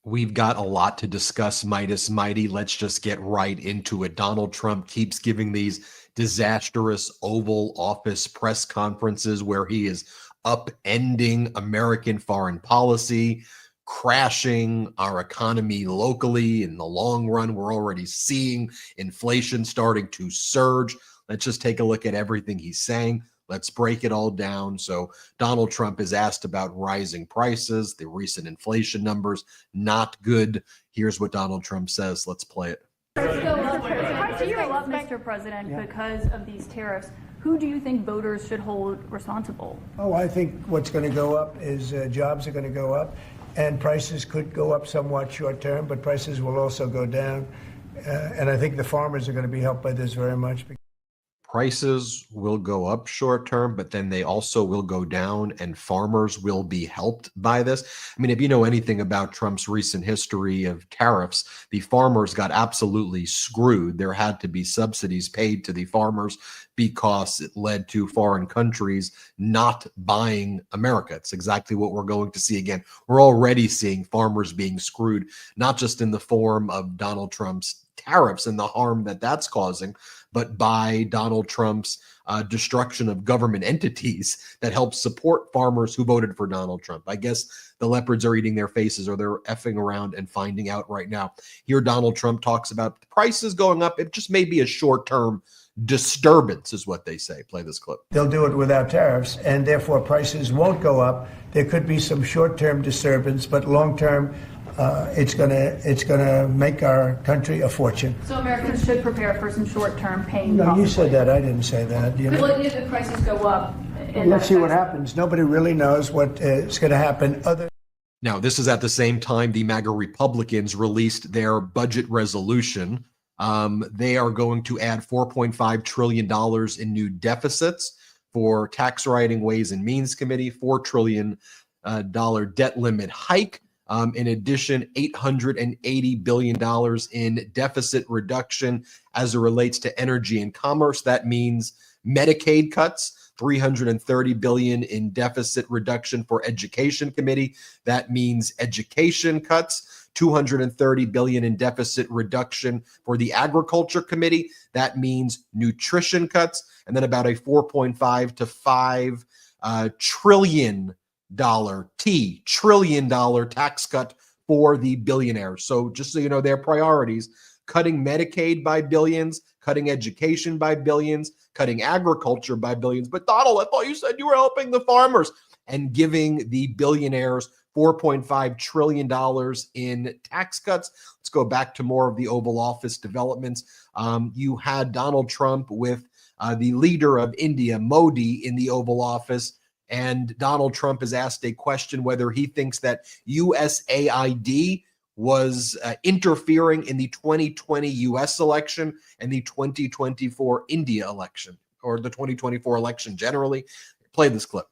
We've got a lot to discuss, Midas Mighty. Let's just get right into it. Donald Trump keeps giving these disastrous Oval Office press conferences where he is upending American foreign policy, crashing our economy locally. In the long run, we're already seeing inflation starting to surge. Let's just take a look at everything he's saying. Let's break it all down. So Donald Trump is asked about rising prices, the recent inflation numbers, not good. Here's what Donald Trump says. Let's play it. Mr. President, because of these tariffs, who do you think voters should hold responsible? Oh, I think what's going to go up is jobs are going to go up, and prices could go up somewhat short term, but prices will also go down. And I think the farmers are going to be helped by this very much. Prices will go up short term, but then they also will go down, and farmers will be helped by this. I mean, if you know anything about Trump's recent history of tariffs, the farmers got absolutely screwed. There had to be subsidies paid to the farmers because it led to foreign countries not buying America. It's exactly what we're going to see again. We're already seeing farmers being screwed, not just in the form of Donald Trump's tariffs and the harm that that's causing, but by Donald Trump's destruction of government entities that help support farmers who voted for Donald Trump. I guess the leopards are eating their faces, or they're effing around and finding out right now. Here, Donald Trump talks about prices going up. It just may be a short-term disturbance, is what they say. Play this clip. They'll do it without tariffs, and therefore prices won't go up. There could be some short-term disturbance, but long-term, it's gonna make our country a fortune. So Americans should prepare for some short-term pain. No, you said that. I didn't say that. You know? Well, if the prices go up, let's see what happens. Nobody really knows what is going to happen. Now, this is at the same time the MAGA Republicans released their budget resolution. They are going to add $4.5 trillion in new deficits for tax writing, Ways and Means Committee, $4 trillion debt limit hike. In addition, $880 billion in deficit reduction as it relates to energy and commerce. That means Medicaid cuts, $330 billion in deficit reduction for Education Committee. That means education cuts, $230 billion in deficit reduction for the Agriculture Committee. That means nutrition cuts, and then about a $4.5 to $5 trillion tax cut for the billionaires. So just so you know, their priorities: cutting Medicaid by billions, cutting education by billions, cutting agriculture by billions. But Donald, I thought you said you were helping the farmers, and giving the billionaires $4.5 trillion in tax cuts. Let's go back to more of the Oval Office developments. You had Donald Trump with the leader of India, Modi, in the Oval Office. And Donald Trump has asked a question whether he thinks that USAID was interfering in the 2020 U.S. election and the 2024 India election, or the 2024 election generally. Play this clip.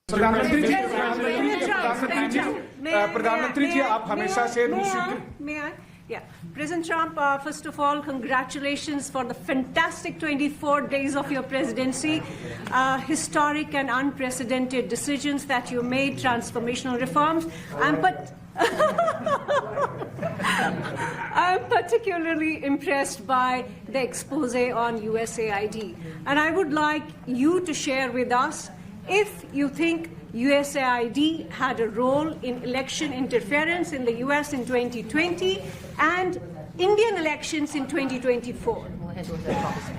Yeah. President Trump, first of all, congratulations for the fantastic 24 days of your presidency. Historic and unprecedented decisions that you made, transformational reforms. I'm particularly impressed by the expose on USAID. And I would like you to share with us if you think USAID had a role in election interference in the US in 2020 and Indian elections in 2024.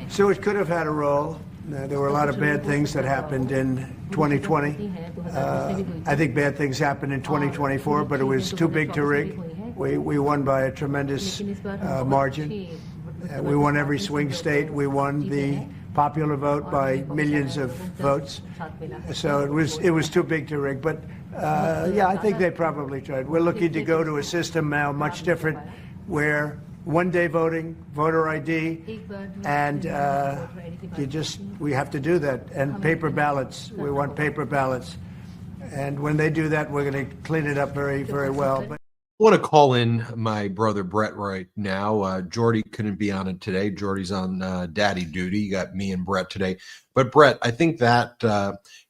So it could have had a role. There were a lot of bad things that happened in 2020. I think bad things happened in 2024, but it was too big to rig. We won by a tremendous margin. We won every swing state. We won the popular vote by millions of votes. So it was too big to rig. But yeah, I think they probably tried. We're looking to go to a system now much different, where one-day voting, voter ID, and we have to do that. And paper ballots. We want paper ballots. And when they do that, we're going to clean it up very, very well. But I want to call in my brother Brett right now. Jordy couldn't be on it today. Jordy's on daddy duty. You got me and Brett today. But Brett, I think that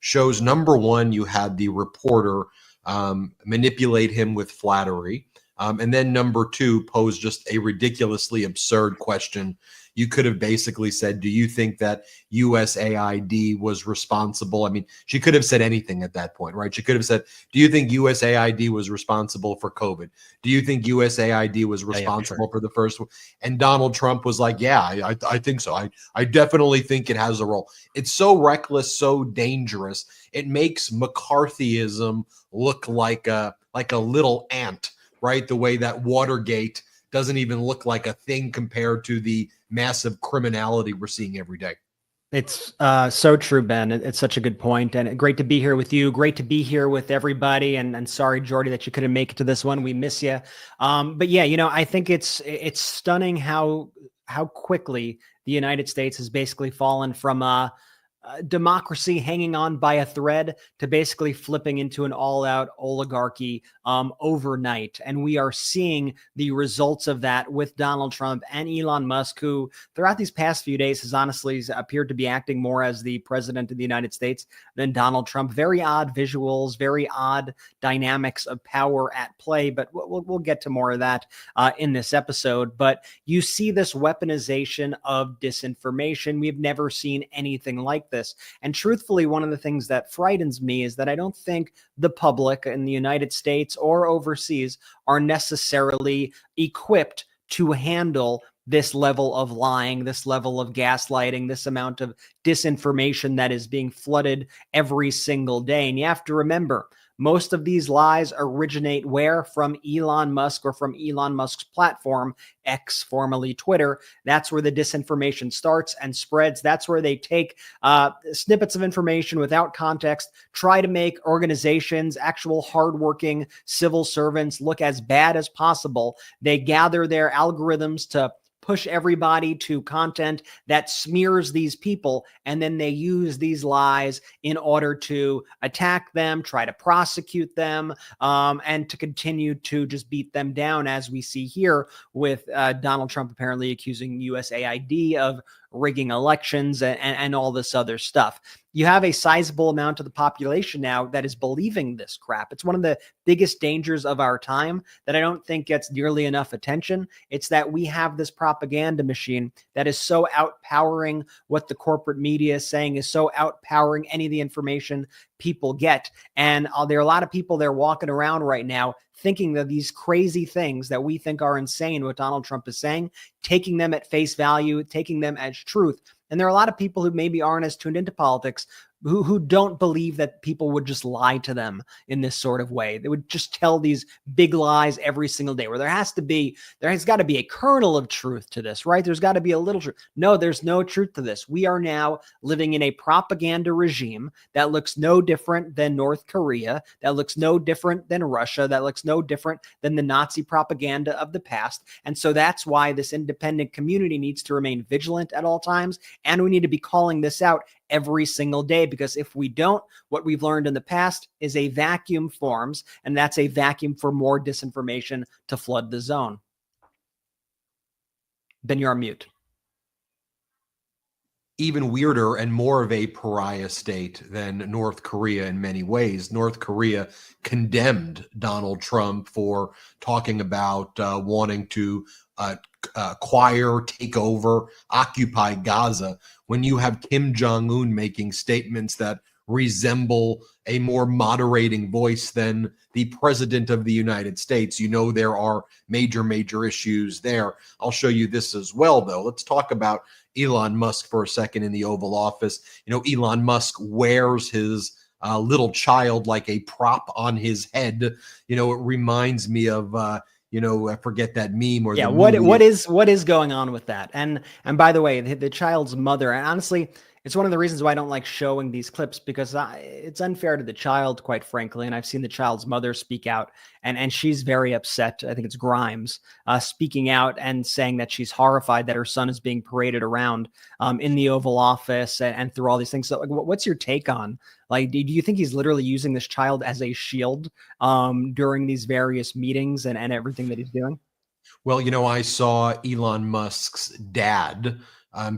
shows, number one, you had the reporter manipulate him with flattery. And then number two posed just a ridiculously absurd question. You could have basically said, do you think that USAID was responsible? I mean, she could have said anything at that point, right? She could have said, do you think USAID was responsible for COVID? Do you think USAID was responsible for the first one? And Donald Trump was like, yeah, I think so. I definitely think it has a role. It's so reckless, so dangerous. It makes McCarthyism look like a little ant, right? The way that Watergate doesn't even look like a thing compared to the massive criminality we're seeing every day. It's so true, Ben. It's such a good point, and great to be here with you. Great to be here with everybody. And sorry, Jordy, that you couldn't make it to this one. We miss you. But yeah, I think it's stunning how quickly the United States has basically fallen from democracy hanging on by a thread to basically flipping into an all-out oligarchy overnight. And we are seeing the results of that with Donald Trump and Elon Musk, who throughout these past few days has honestly appeared to be acting more as the president of the United States than Donald Trump. Very odd visuals, very odd dynamics of power at play, but we'll get to more of that in this episode. But you see this weaponization of disinformation. We've never seen anything like this. And truthfully, one of the things that frightens me is that I don't think the public in the United States or overseas are necessarily equipped to handle this level of lying, this level of gaslighting, this amount of disinformation that is being flooded every single day. And you have to remember, most of these lies originate where? From Elon Musk, or from Elon Musk's platform, X, formerly Twitter. That's where the disinformation starts and spreads. That's where they take snippets of information without context, try to make organizations, actual hardworking civil servants, look as bad as possible. They gather their algorithms to push everybody to content that smears these people, and then they use these lies in order to attack them, try to prosecute them, and to continue to just beat them down, as we see here with Donald Trump apparently accusing USAID of rigging elections and all this other stuff. You have a sizable amount of the population now that is believing this crap. It's one of the biggest dangers of our time that I don't think gets nearly enough attention. It's that we have this propaganda machine that is so outpowering what the corporate media is saying, is so outpowering any of the information people get. And there are a lot of people there walking around right now thinking that these crazy things that we think are insane, what Donald Trump is saying, taking them at face value, taking them as truth. And there are a lot of people who maybe aren't as tuned into politics who don't believe that people would just lie to them in this sort of way. They would just tell these big lies every single day, where there has got to be a kernel of truth to this, right? There's got to be a little truth. No, there's no truth to this. We are now living in a propaganda regime that looks no different than North Korea, that looks no different than Russia, that looks no different than the Nazi propaganda of the past. And so that's why this independent community needs to remain vigilant at all times. And we need to be calling this out every single day, because if we don't, what we've learned in the past is a vacuum forms, and that's a vacuum for more disinformation to flood the zone. Ben, you're on mute. Even weirder and more of a pariah state than North Korea in many ways. North Korea condemned Donald Trump for talking about wanting to acquire, take over, occupy Gaza, when you have Kim Jong-un making statements that resemble a more moderating voice than the president of the United States. You know there are major issues there. I'll show you this as well, though. Let's talk about Elon Musk for a second in the Oval Office. You know, Elon Musk wears his little child like a prop on his head. You know, it reminds me of I forget that meme or yeah. What is going on with that? And by the way, the child's mother. And honestly, it's one of the reasons why I don't like showing these clips, because it's unfair to the child, quite frankly. And I've seen the child's mother speak out, and she's very upset. I think it's Grimes speaking out and saying that she's horrified that her son is being paraded around in the Oval Office and through all these things. So, like, what's your take on? Like, do you think he's literally using this child as a shield during these various meetings and everything that he's doing? Well, I saw Elon Musk's dad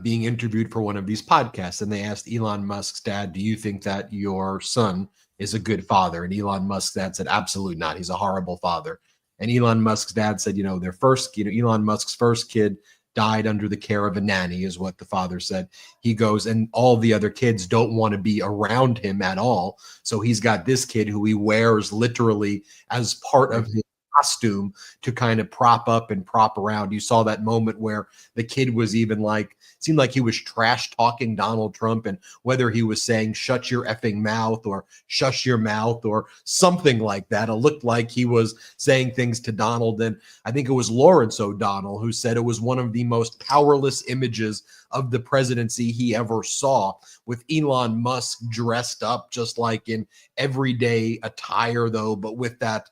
being interviewed for one of these podcasts, and they asked Elon Musk's dad, do you think that your son is a good father? And Elon Musk's dad said, absolutely not. He's a horrible father. And Elon Musk's dad said, Elon Musk's first kid died under the care of a nanny, is what the father said. He goes, and all the other kids don't want to be around him at all. So he's got this kid who he wears literally as part of his costume to kind of prop up and prop around. You saw that moment where the kid was even like, seemed like he was trash talking Donald Trump, and whether he was saying shut your effing mouth or shush your mouth or something like that, it looked like he was saying things to Donald. And I think it was Lawrence O'Donnell who said it was one of the most powerless images of the presidency he ever saw, with Elon Musk dressed up just like in everyday attire, though, but with that,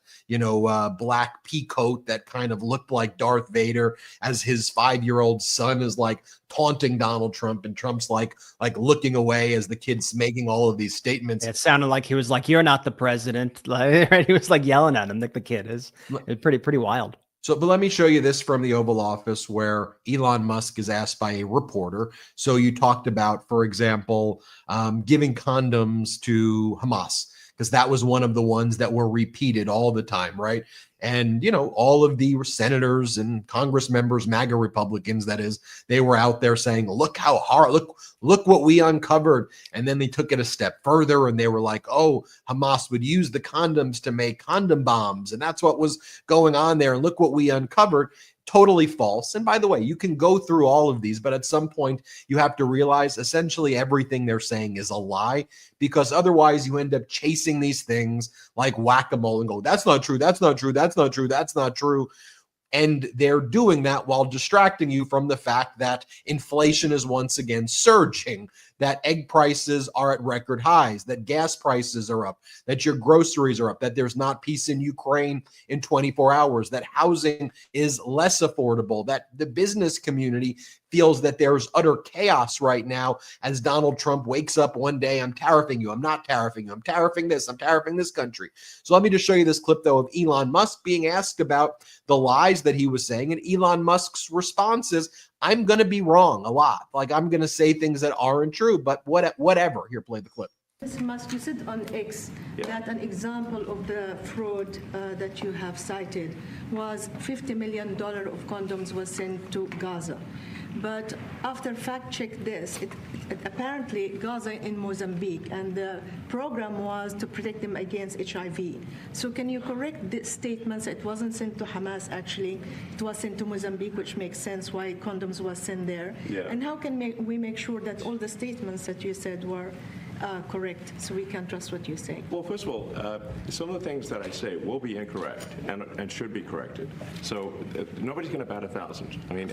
black pea coat that kind of looked like Darth Vader, as his 5-year-old son is like taunting Donald Trump, and Trump's like looking away as the kid's making all of these statements. It sounded like he was like, "You're not the president." Like, he was like yelling at him like the kid is. It's pretty wild. So, but let me show you this from the Oval Office, where Elon Musk is asked by a reporter. So you talked about, for example, giving condoms to Hamas, because that was one of the ones that were repeated all the time, right? And, all of the senators and Congress members, MAGA Republicans, that is, they were out there saying, look how hard, look what we uncovered. And then they took it a step further and they were like, oh, Hamas would use the condoms to make condom bombs. And that's what was going on there. And look what we uncovered. Totally false. And by the way, you can go through all of these, but at some point you have to realize essentially everything they're saying is a lie, because otherwise you end up chasing these things like whack-a-mole and go, that's not true, that's not true, that's not true, that's not true. And they're doing that while distracting you from the fact that inflation is once again surging, that egg prices are at record highs, that gas prices are up, that your groceries are up, that there's not peace in Ukraine in 24 hours, that housing is less affordable, that the business community feels that there's utter chaos right now as Donald Trump wakes up one day, I'm tariffing you, I'm not tariffing you, I'm tariffing this, I'm tariffing this country. So let me just show you this clip, though, of Elon Musk being asked about the lies that he was saying. And Elon Musk's response is, I'm going to be wrong a lot. Like, I'm going to say things that aren't true, but whatever. Here, play the clip. Mr. Musk, you said on X that an example of the fraud that you have cited was $50 million of condoms was sent to Gaza. But after fact-check this, it apparently Gaza in Mozambique, and the program was to protect them against HIV. So can you correct the statements? It wasn't sent to Hamas, actually. It was sent to Mozambique, which makes sense why condoms was sent there. Yeah. And how can we make sure that all the statements that you said were correct, so we can trust what you say? Well, first of all, some of the things that I say will be incorrect and should be corrected. So nobody's going to bat 1,000. I mean,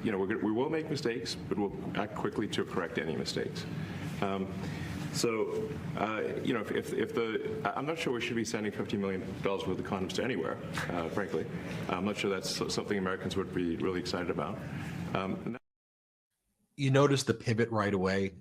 we will make mistakes, but we'll act quickly to correct any mistakes. I'm not sure we should be sending $50 million worth of condoms to anywhere, frankly. I'm not sure that's something Americans would be really excited about. You notice the pivot right away,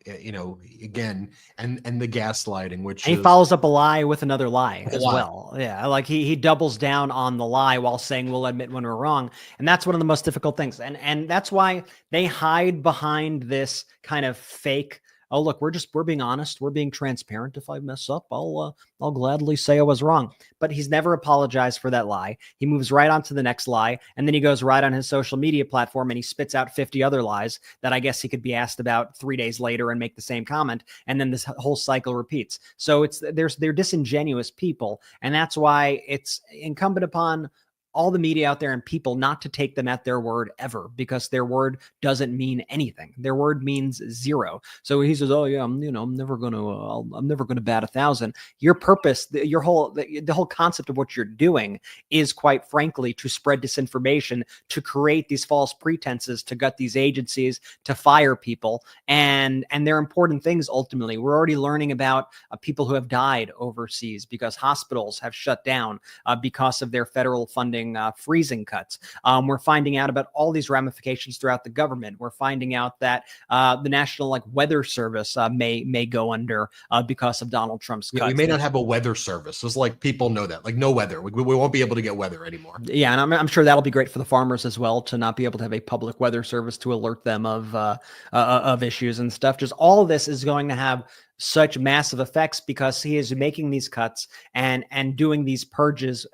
again, and the gaslighting, which he follows up a lie with another lie as well. Yeah, like he doubles down on the lie while saying we'll admit when we're wrong. And that's one of the most difficult things. And that's why they hide behind this kind of fake, oh, look, we're being honest. We're being transparent. If I mess up, I'll gladly say I was wrong. But he's never apologized for that lie. He moves right on to the next lie. And then he goes right on his social media platform and he spits out 50 other lies that I guess he could be asked about 3 days later and make the same comment. And then this whole cycle repeats. So they're disingenuous people. And that's why it's incumbent upon all the media out there and people not to take them at their word ever, because their word doesn't mean anything. Their word means zero. So he says, "Oh yeah, I'm never going to bat 1,000." Your purpose, the whole concept of what you're doing is, quite frankly, to spread disinformation, to create these false pretenses, to gut these agencies, to fire people, and they're important things. Ultimately, we're already learning about people who have died overseas because hospitals have shut down because of their federal funding freezing cuts. We're finding out about all these ramifications throughout the government. We're finding out that the National Weather Service may go under because of Donald Trump's cuts. We may not have a weather service. It's like people know that, like no weather. We won't be able to get weather anymore. Yeah, and I'm sure that'll be great for the farmers as well, to not be able to have a public weather service to alert them of issues and stuff. Just all of this is going to have such massive effects because he is making these cuts and doing these purges,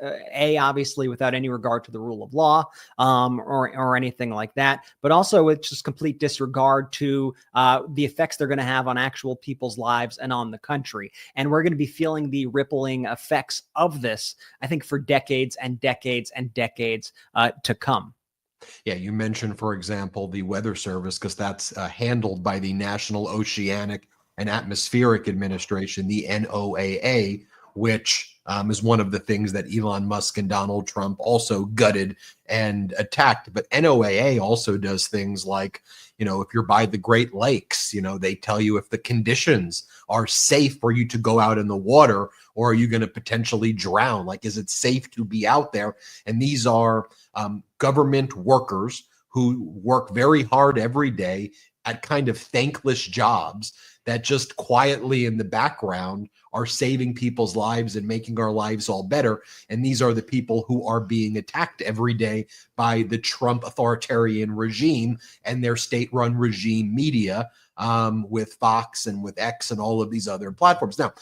obviously without any regard to the rule of law or anything like that, but also with just complete disregard to the effects they're going to have on actual people's lives and on the country. And we're going to be feeling the rippling effects of this, I think, for decades and decades and decades to come. Yeah, you mentioned, for example, the Weather Service, because that's handled by the National Oceanic and Atmospheric Administration, the NOAA, which is one of the things that Elon Musk and Donald Trump also gutted and attacked. But NOAA also does things like, if you're by the Great Lakes, they tell you if the conditions are safe for you to go out in the water, or are you going to potentially drown? Like, is it safe to be out there? And these are government workers who work very hard every day at kind of thankless jobs that just quietly in the background are saving people's lives and making our lives all better. And these are the people who are being attacked every day by the Trump authoritarian regime and their state-run regime media, with Fox and with X and all of these other platforms. Now,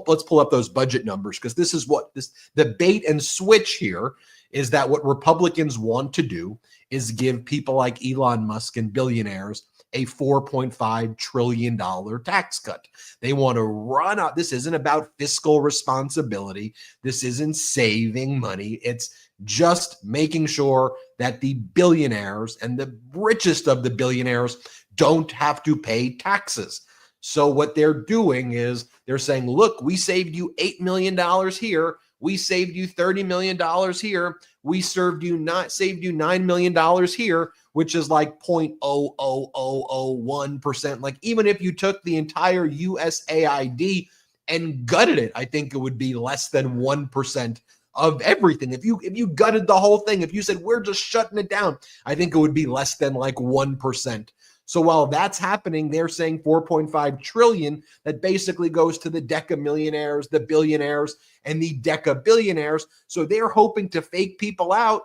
let's pull up those budget numbers, because this is what the bait and switch here is, that what Republicans want to do is give people like Elon Musk and billionaires a $4.5 trillion tax cut. They want to run out. This isn't about fiscal responsibility. This isn't saving money. It's just making sure that the billionaires and the richest of the billionaires don't have to pay taxes. So what they're doing is they're saying, look, we saved you $8 million here. We saved you $30 million here. We saved you $9 million here, which is like 0.00001%. Like, even if you took the entire USAID and gutted it, I think it would be less than 1% of everything. If you gutted the whole thing, if you said we're just shutting it down, I think it would be less than like 1%. So while that's happening, they're saying 4.5 trillion that basically goes to the deca millionaires, the billionaires, and the deca billionaires. So they're hoping to fake people out.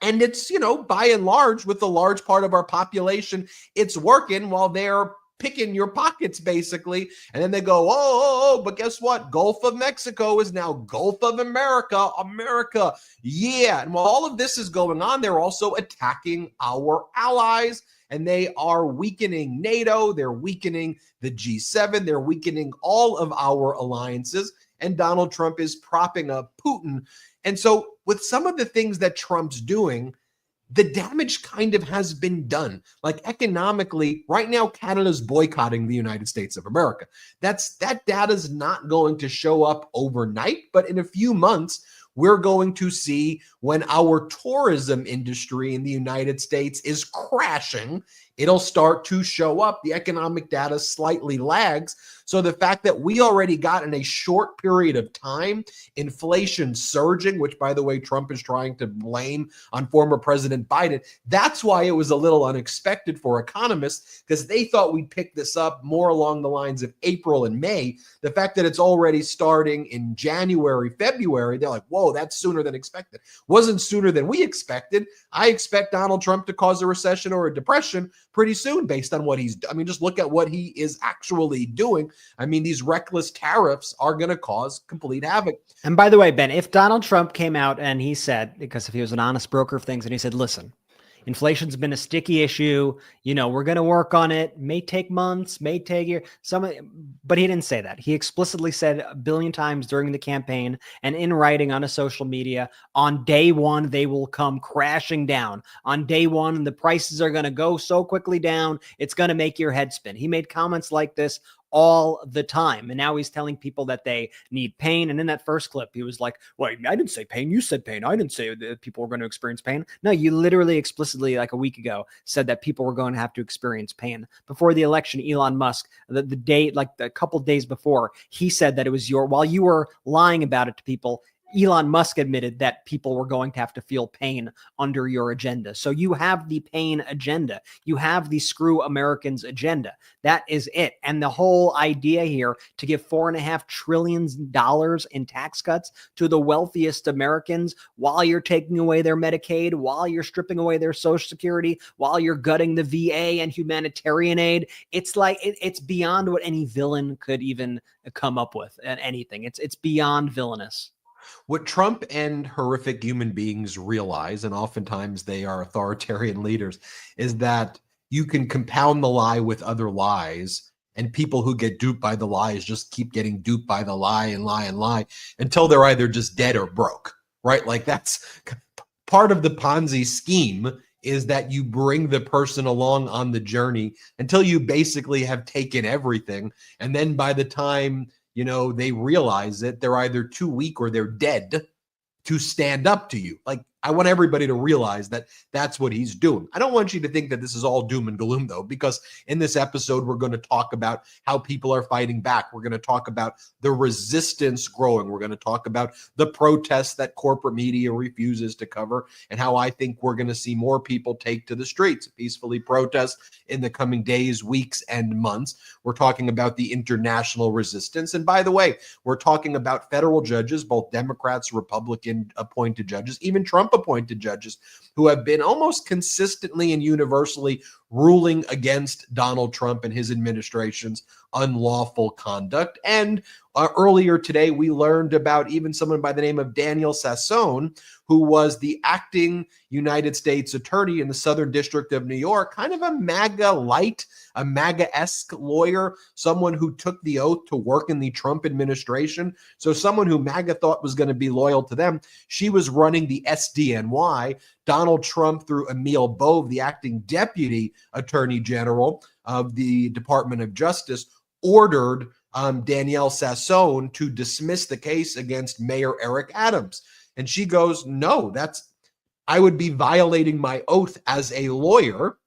And it's, by and large, with the large part of our population, it's working while they're picking your pockets, basically. And then they go, but guess what? Gulf of Mexico is now Gulf of America. Yeah. And while all of this is going on, they're also attacking our allies. And they are weakening NATO, they're weakening the G7, they're weakening all of our alliances, and Donald Trump is propping up Putin. And so with some of the things that Trump's doing, the damage kind of has been done. Like, economically, right now, Canada's boycotting the United States of America. That data's not going to show up overnight, but in a few months, we're going to see, when our tourism industry in the United States is crashing, it'll start to show up. The economic data slightly lags. So the fact that we already got, in a short period of time, inflation surging, which, by the way, Trump is trying to blame on former President Biden, that's why it was a little unexpected for economists, because they thought we'd pick this up more along the lines of April and May. The fact that it's already starting in January, February, they're like, whoa, that's sooner than expected. Wasn't sooner than we expected. I expect Donald Trump to cause a recession or a depression pretty soon, based on what he's, just look at what he is actually doing. These reckless tariffs are going to cause complete havoc. And by the way, Ben, if Donald Trump came out and he said, because if he was an honest broker of things, and he said, listen, inflation's been a sticky issue, we're going to work on it, may take months, may take years, but he didn't say that. He explicitly said a billion times during the campaign and in writing on a social media, on day one, they will come crashing down. On day one, the prices are going to go so quickly down, it's going to make your head spin. He made comments like this all the time. And now he's telling people that they need pain. And in that first clip, he was like, well, I didn't say pain. You said pain. I didn't say that people were going to experience pain. No, you literally explicitly, like a week ago, said that people were going to have to experience pain. Before the election, Elon Musk, the day, like a couple days before, he said that it was while you were lying about it to people, Elon Musk admitted that people were going to have to feel pain under your agenda. So you have the pain agenda. You have the screw Americans agenda. That is it. And the whole idea here to give $4.5 trillion in tax cuts to the wealthiest Americans while you're taking away their Medicaid, while you're stripping away their Social Security, while you're gutting the VA and humanitarian aid. It's like it's beyond what any villain could even come up with and anything. It's beyond villainous. What Trump and horrific human beings realize, and oftentimes they are authoritarian leaders, is that you can compound the lie with other lies, and people who get duped by the lies just keep getting duped by the lie and lie and lie until they're either just dead or broke, right? Like that's part of the Ponzi scheme, is that you bring the person along on the journey until you basically have taken everything. And then by the time they realize it, they're either too weak or they're dead to stand up to you. Like, I want everybody to realize that that's what he's doing. I don't want you to think that this is all doom and gloom, though, because in this episode, we're going to talk about how people are fighting back. We're going to talk about the resistance growing. We're going to talk about the protests that corporate media refuses to cover, and how I think we're going to see more people take to the streets, peacefully protest in the coming days, weeks, and months. We're talking about the international resistance. And by the way, we're talking about federal judges, both Democrats, Republican appointed judges, even Trump appointed judges, who have been almost consistently and universally ruling against Donald Trump and his administration's unlawful conduct. And earlier today, we learned about even someone by the name of Daniel Sassone, who was the acting United States attorney in the Southern District of New York, kind of a MAGA light, a MAGA-esque lawyer, someone who took the oath to work in the Trump administration. So someone who MAGA thought was going to be loyal to them. She was running the SDNY. Donald Trump, through Emil Bove, the acting deputy attorney general of the Department of Justice, ordered Danielle Sassone to dismiss the case against Mayor Eric Adams. And she goes, no, I would be violating my oath as a lawyer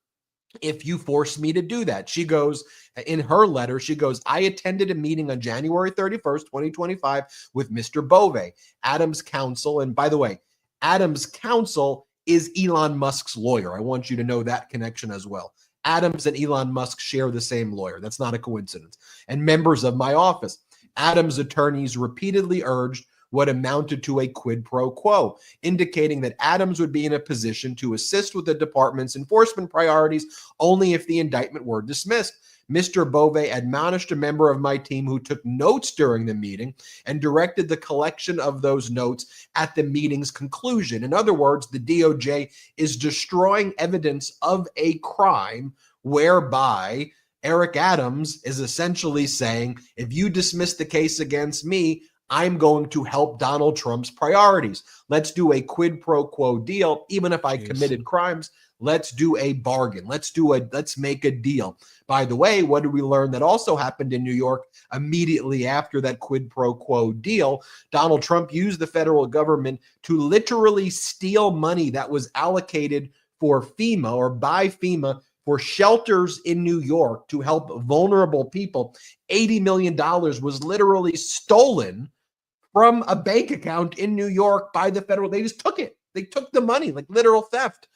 if you force me to do that. She goes, in her letter, she goes, I attended a meeting on January 31st, 2025 with Mr. Bove, Adams' counsel. And by the way, Adams' counsel is Elon Musk's lawyer. I want you to know that connection as well. Adams and Elon Musk share the same lawyer. That's not a coincidence. And members of my office. Adams' attorneys repeatedly urged what amounted to a quid pro quo, indicating that Adams would be in a position to assist with the department's enforcement priorities only if the indictment were dismissed. Mr. Bove admonished a member of my team who took notes during the meeting and directed the collection of those notes at the meeting's conclusion. In other words, the DOJ is destroying evidence of a crime whereby Eric Adams is essentially saying, if you dismiss the case against me, I'm going to help Donald Trump's priorities. Let's do a quid pro quo deal. Even if I committed crimes, let's do a bargain. Let's make a deal. By the way, what did we learn that also happened in New York immediately after that quid pro quo deal? Donald Trump used the federal government to literally steal money that was allocated for FEMA or by FEMA for shelters in New York to help vulnerable people. $80 million was literally stolen from a bank account in New York by the federal. They just took it. They took the money, like literal theft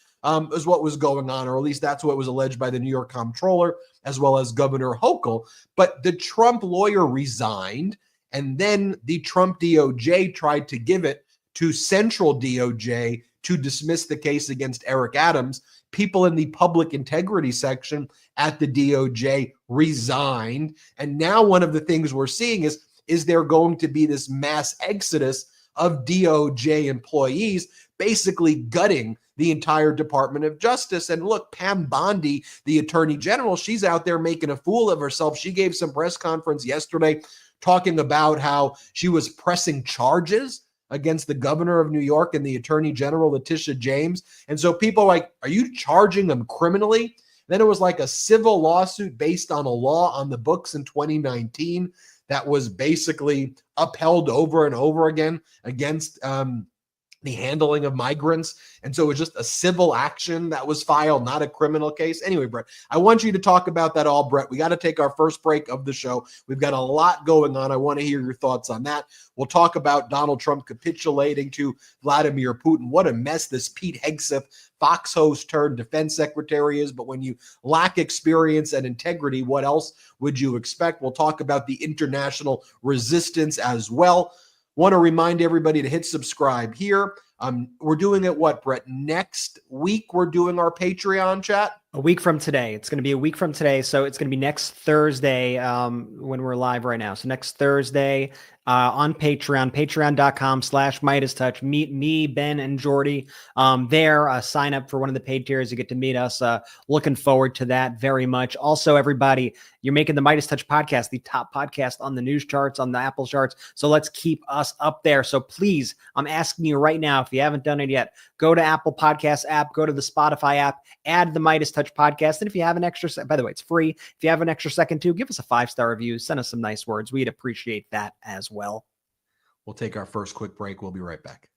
is what was going on, or at least that's what was alleged by the New York comptroller as well as Governor Hochul. But the Trump lawyer resigned, and then the Trump DOJ tried to give it to Central DOJ to dismiss the case against Eric Adams. People in the public integrity section at the DOJ resigned. And now one of the things we're seeing is there going to be this mass exodus of DOJ employees basically gutting the entire Department of Justice. And look, Pam Bondi, the Attorney General, she's out there making a fool of herself. She gave some press conference yesterday talking about how she was pressing charges against the governor of New York and the Attorney General, Letitia James. And so people are like, are you charging them criminally? Then it was like a civil lawsuit based on a law on the books in 2019 that was basically upheld over and over again against the handling of migrants. And so it was just a civil action that was filed, not a criminal case. Anyway, Brett, I want you to talk about that all, Brett. We got to take our first break of the show. We've got a lot going on. I want to hear your thoughts on that. We'll talk about Donald Trump capitulating to Vladimir Putin. What a mess this Pete Hegseth, Fox host turned defense secretary is. But when you lack experience and integrity, what else would you expect? We'll talk about the international resistance as well. Want to remind everybody to hit subscribe here. We're doing it what, Brett? Next week, we're doing our Patreon chat. A week from today. It's going to be a week from today. So it's going to be next Thursday when we're live right now. So next Thursday on Patreon, patreon.com/MeidasTouch. Meet me, Ben, and Jordy there. Sign up for one of the paid tiers. You get to meet us. Looking forward to that very much. Also, everybody, you're making the MeidasTouch podcast the top podcast on the news charts, on the Apple charts. So let's keep us up there. So please, I'm asking you right now, if you haven't done it yet, go to Apple Podcast app, go to the Spotify app, add the MeidasTouch podcast. And if you have an extra, by the way, it's free. If you have an extra second too, give us a 5-star review. Send us some nice words. We'd appreciate that as well. We'll take our first quick break. We'll be right back.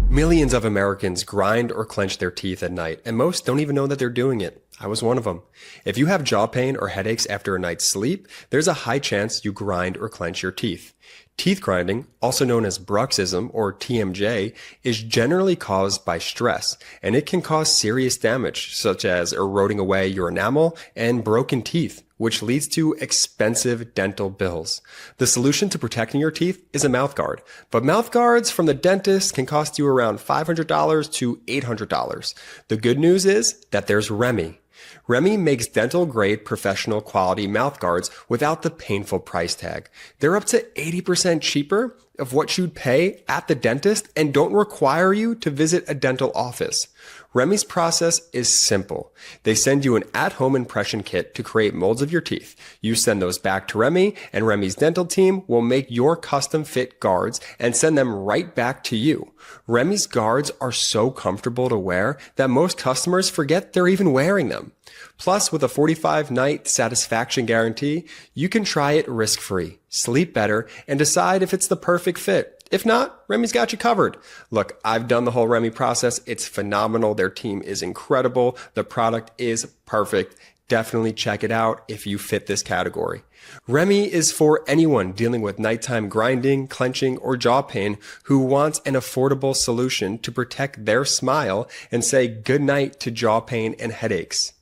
Millions of Americans grind or clench their teeth at night, and most don't even know that they're doing it. I was one of them. If you have jaw pain or headaches after a night's sleep, there's a high chance you grind or clench your teeth. Teeth grinding, also known as bruxism or TMJ, is generally caused by stress, and it can cause serious damage, such as eroding away your enamel and broken teeth, which leads to expensive dental bills. The solution to protecting your teeth is a mouth guard, but mouth guards from the dentist can cost you around $500 to $800. The good news is that there's Remy. Remy makes dental-grade professional quality mouth guards without the painful price tag. They're up to 80% cheaper of what you'd pay at the dentist and don't require you to visit a dental office. Remy's process is simple. They send you an at-home impression kit to create molds of your teeth. You send those back to Remy, and Remy's dental team will make your custom-fit guards and send them right back to you. Remy's guards are so comfortable to wear that most customers forget they're even wearing them. Plus, with a 45-night satisfaction guarantee, you can try it risk-free, sleep better, and decide if it's the perfect fit. If not, Remy's got you covered. Look, I've done the whole Remy process. It's phenomenal. Their team is incredible. The product is perfect. Definitely check it out if you fit this category. Remy is for anyone dealing with nighttime grinding, clenching, or jaw pain who wants an affordable solution to protect their smile and say goodnight to jaw pain and headaches.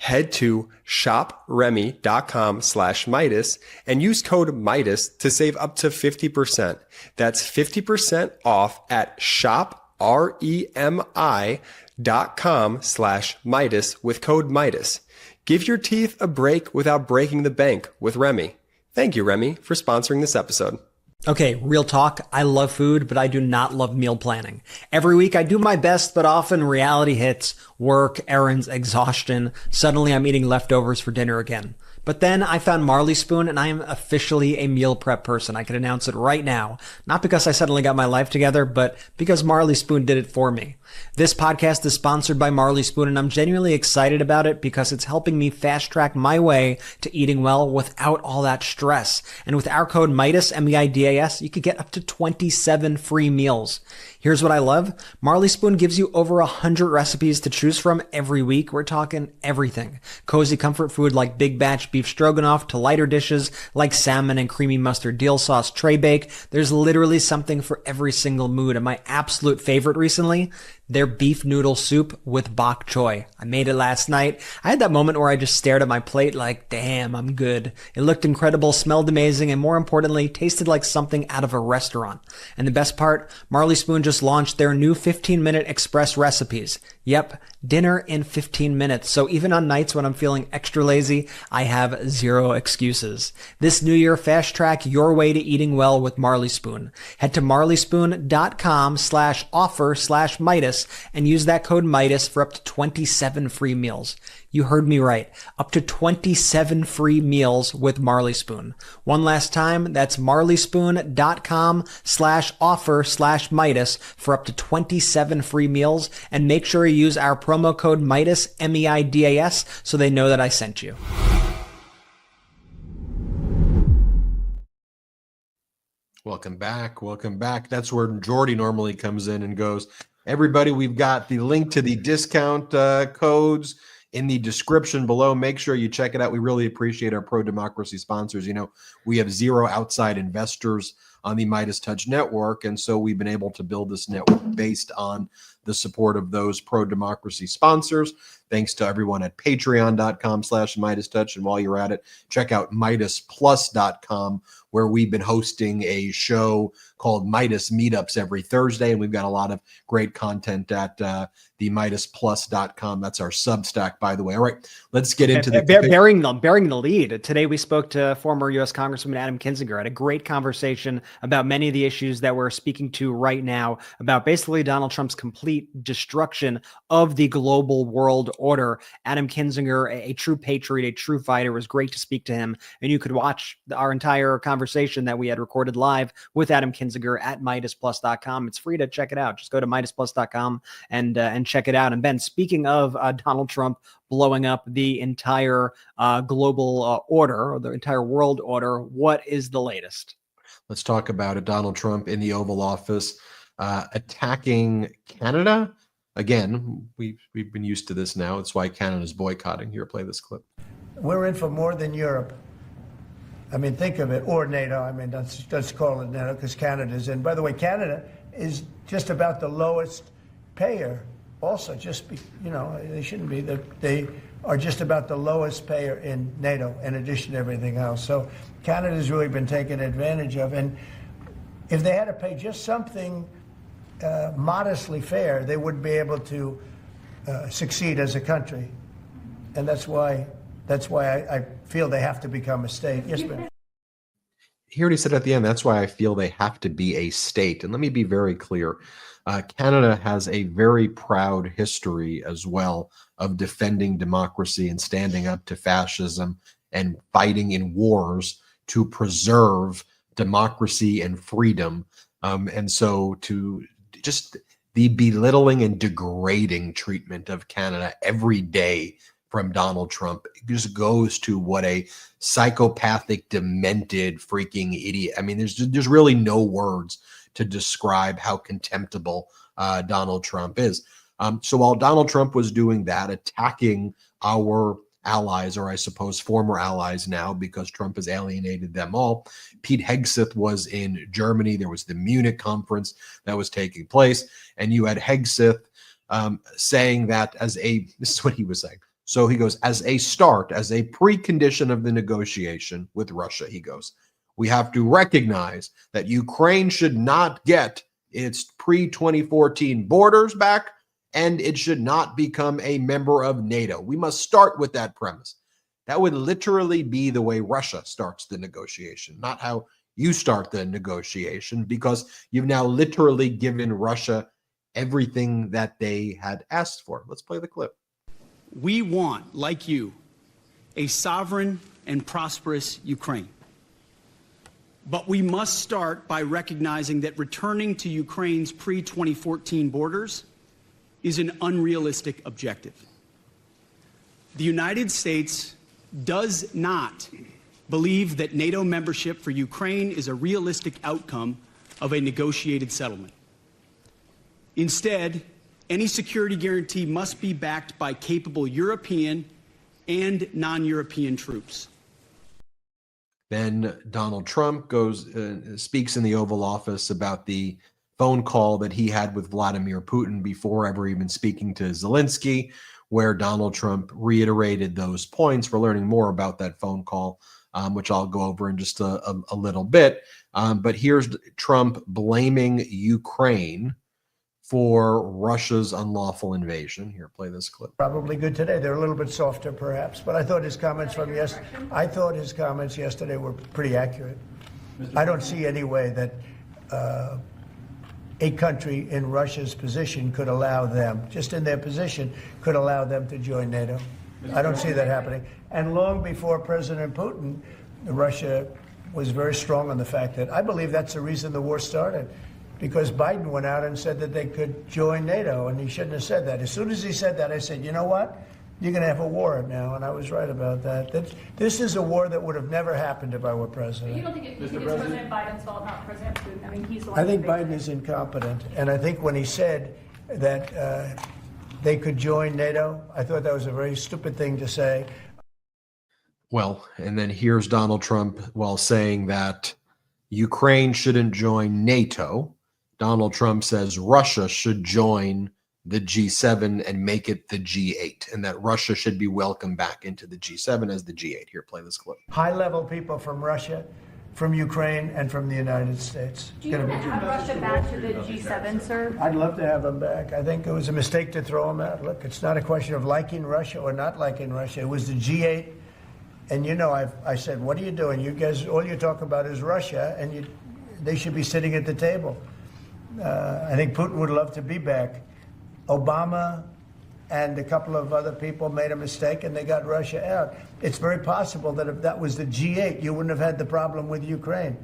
Head to shopremy.com/Meidas and use code Meidas to save up to 50%. That's 50% off at shopremi.com/Meidas with code Meidas. Give your teeth a break without breaking the bank with Remy. Thank you, Remy, for sponsoring this episode. Okay, real talk. I love food, but I do not love meal planning. Every week I do my best, but often reality hits, work, errands, exhaustion. Suddenly I'm eating leftovers for dinner again. But then I found Marley Spoon and I am officially a meal prep person. I can announce it right now. Not because I suddenly got my life together, but because Marley Spoon did it for me. This podcast is sponsored by Marley Spoon and I'm genuinely excited about it because it's helping me fast track my way to eating well without all that stress. And with our code Meidas, M-E-I-D-A-S, you could get up to 27 free meals. Here's what I love. Marley Spoon gives you over 100 recipes to choose from every week. We're talking everything. Cozy comfort food like big batch beef stroganoff to lighter dishes like salmon and creamy mustard deal sauce tray bake. There's literally something for every single mood. And my absolute favorite recently, their beef noodle soup with bok choy. I made it last night. I had that moment where I just stared at my plate like, damn, I'm good. It looked incredible, smelled amazing, and more importantly, tasted like something out of a restaurant. And the best part, Marley Spoon just launched their new 15-minute express recipes. Yep, dinner in 15 minutes. So even on nights when I'm feeling extra lazy, I have zero excuses. This new year, fast track your way to eating well with Marley Spoon. Head to marleyspoon.com/offer/Meidas and use that code Meidas for up to 27 free meals. You heard me right. Up to 27 free meals with Marley Spoon. One last time, that's marleyspoon.com/offer/Meidas for up to 27 free meals. And make sure you use our promo code Meidas, M-E-I-D-A-S, so they know that I sent you. Welcome back. Welcome back. That's where Jordy normally comes in and goes, everybody, we've got the link to the discount codes in the description below. Make sure you check it out. We really appreciate our pro-democracy sponsors. You know, we have 0 outside investors on the MeidasTouch network, and so we've been able to build this network based on the support of those pro-democracy sponsors. Thanks to everyone at patreon.com/MeidasTouch. And while you're at it, check out MeidasPlus.com, where we've been hosting a show called Meidas Meetups every Thursday. And we've got a lot of great content at the MeidasPlus.com. That's our Substack, by the way. All right, let's get into the bearing the lead. Today, we spoke to former U.S. Congresswoman Adam Kinzinger. Had a great conversation about many of the issues that we're speaking to right now, about basically Donald Trump's complete destruction of the global world order. Adam Kinzinger, a true patriot, a true fighter. It was great to speak to him. And you could watch our entire conversation that we had recorded live with Adam Kinzinger at MeidasPlus.com. It's free to check it out. Just go to MeidasPlus.com and check it out. And Ben, speaking of Donald Trump blowing up the entire global order, or the entire world order, what is the latest? Let's talk about it. Donald Trump in the Oval Office attacking Canada. Again, we've been used to this now. It's why Canada's boycotting. Here, play this clip. We're in for more than Europe. I mean, think of it, or NATO. I mean, let's call it NATO because Canada's in. By the way, Canada is just about the lowest payer. Also, they shouldn't be. They are just about the lowest payer in NATO, in addition to everything else. So Canada's really been taken advantage of. And if they had to pay just something modestly fair, they wouldn't be able to succeed as a country. And that's why I feel they have to become a state. Yes, ma'am. He already said at the end, that's why I feel they have to be a state. And let me be very clear. Canada has a very proud history as well of defending democracy and standing up to fascism and fighting in wars to preserve democracy and freedom. And so to just the belittling and degrading treatment of Canada every day from Donald Trump just goes to what a psychopathic, demented, freaking idiot. I mean, there's really no words to describe how contemptible Donald Trump is. So while Donald Trump was doing that, attacking our allies, or I suppose former allies now, because Trump has alienated them all, Pete Hegseth was in Germany. There was the Munich conference that was taking place, and you had Hegseth saying that this is what he was saying. So he goes, as a precondition of the negotiation with Russia, he goes, we have to recognize that Ukraine should not get its pre-2014 borders back, and it should not become a member of NATO. We must start with that premise. That would literally be the way Russia starts the negotiation, not how you start the negotiation, because you've now literally given Russia everything that they had asked for. Let's play the clip. We want, like you, a sovereign and prosperous Ukraine. But we must start by recognizing that returning to Ukraine's pre-2014 borders is an unrealistic objective. The United States does not believe that NATO membership for Ukraine is a realistic outcome of a negotiated settlement. Instead, any security guarantee must be backed by capable European and non-European troops. Then Donald Trump speaks in the Oval Office about the phone call that he had with Vladimir Putin before ever even speaking to Zelensky, where Donald Trump reiterated those points. We're learning more about that phone call, which I'll go over in just a little bit. But here's Trump blaming Ukraine for Russia's unlawful invasion. Here, play this clip. Probably good today. They're a little bit softer, perhaps, but I thought his comments yesterday were pretty accurate. I don't see any way that a country in Russia's position could allow them, just in their position, could allow them to join NATO. I don't see that happening. And long before President Putin, Russia was very strong on the fact that I believe that's the reason the war started. Because Biden went out and said that they could join NATO, and he shouldn't have said that. As soon as he said that, I said, you know what? you're going to have a war now, and I was right about that. This is a war that would have never happened if I were president. You don't think it's President Biden's fault, not President Putin? I mean, he's the one. I think Biden is incompetent, and I think when he said that they could join NATO, I thought that was a very stupid thing to say. Well, and then here's Donald Trump while saying that Ukraine shouldn't join NATO. Donald Trump says Russia should join the G7 and make it the G8, and that Russia should be welcomed back into the G7 as the G8. Here, play this clip. High-level people from Russia, from Ukraine, and from the United States. Do you want to have Russia back to the G7, sir? I'd love to have them back. I think it was a mistake to throw them out. Look, it's not a question of liking Russia or not liking Russia. It was the G8, and you know, I said, what are you doing? You guys, all you talk about is Russia, and they should be sitting at the table. I think Putin would love to be back. Obama and a couple of other people made a mistake and they got Russia out. It's very possible that if that was the G8, you wouldn't have had the problem with Ukraine.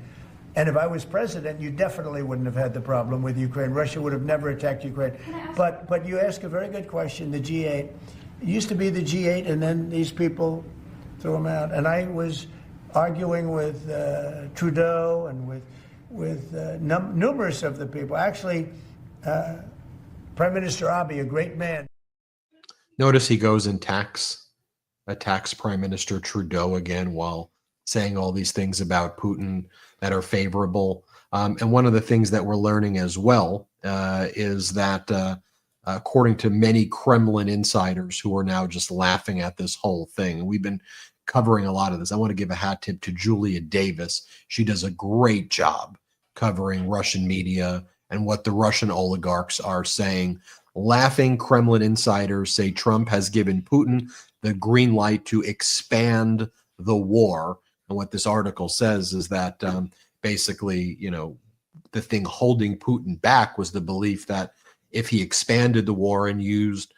And if I was president, you definitely wouldn't have had the problem with Ukraine. Russia would have never attacked Ukraine. But you ask a very good question, the G8. It used to be the G8 and then these people threw them out. And I was arguing with Trudeau and with numerous of the people. Actually, Prime Minister Abiy, a great man. Notice he goes and attacks Prime Minister Trudeau again while saying all these things about Putin that are favorable. And one of the things that we're learning as well is that according to many Kremlin insiders who are now just laughing at this whole thing, and we've been covering a lot of this. I want to give a hat tip to Julia Davis. She does a great job covering Russian media and what the Russian oligarchs are saying. Laughing Kremlin insiders say Trump has given Putin the green light to expand the war. And what this article says is that basically, you know, the thing holding Putin back was the belief that if he expanded the war and used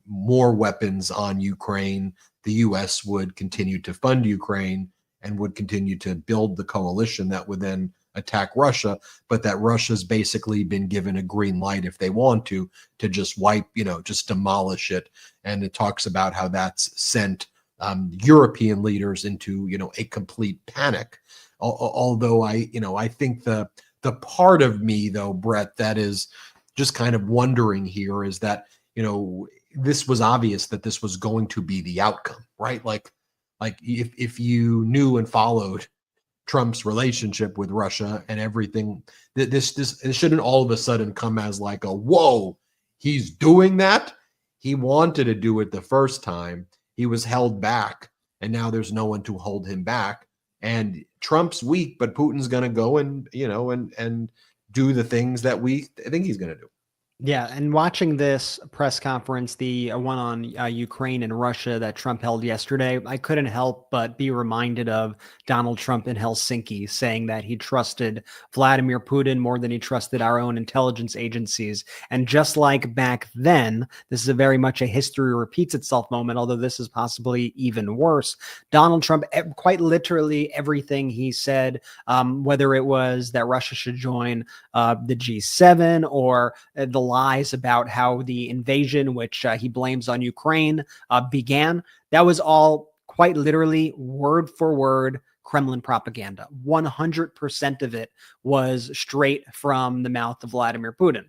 more weapons on Ukraine, the U.S. would continue to fund Ukraine and would continue to build the coalition that would then attack Russia, but that Russia's basically been given a green light if they want to just wipe, you know, just demolish it. And it talks about how that's sent European leaders into, you know, a complete panic. Although I think the part of me though, Brett, that is just kind of wondering here is that, you know, this was obvious that this was going to be the outcome, right? Like if you knew and followed Trump's relationship with Russia and everything, this shouldn't all of a sudden come as like a, whoa, he's doing that. He wanted to do it the first time. He was held back and now there's no one to hold him back. And Trump's weak, but Putin's going to go and, you know, and do the things that we think he's going to do. Yeah, and watching this press conference, the one on Ukraine and Russia that Trump held yesterday, I couldn't help but be reminded of Donald Trump in Helsinki saying that he trusted Vladimir Putin more than he trusted our own intelligence agencies. And just like back then, this is a very much a history repeats itself moment, although this is possibly even worse. Donald Trump, quite literally everything he said, whether it was that Russia should join the G7 or the lies about how the invasion, which he blames on Ukraine, began. That was all quite literally word for word Kremlin propaganda. 100% of it was straight from the mouth of Vladimir Putin.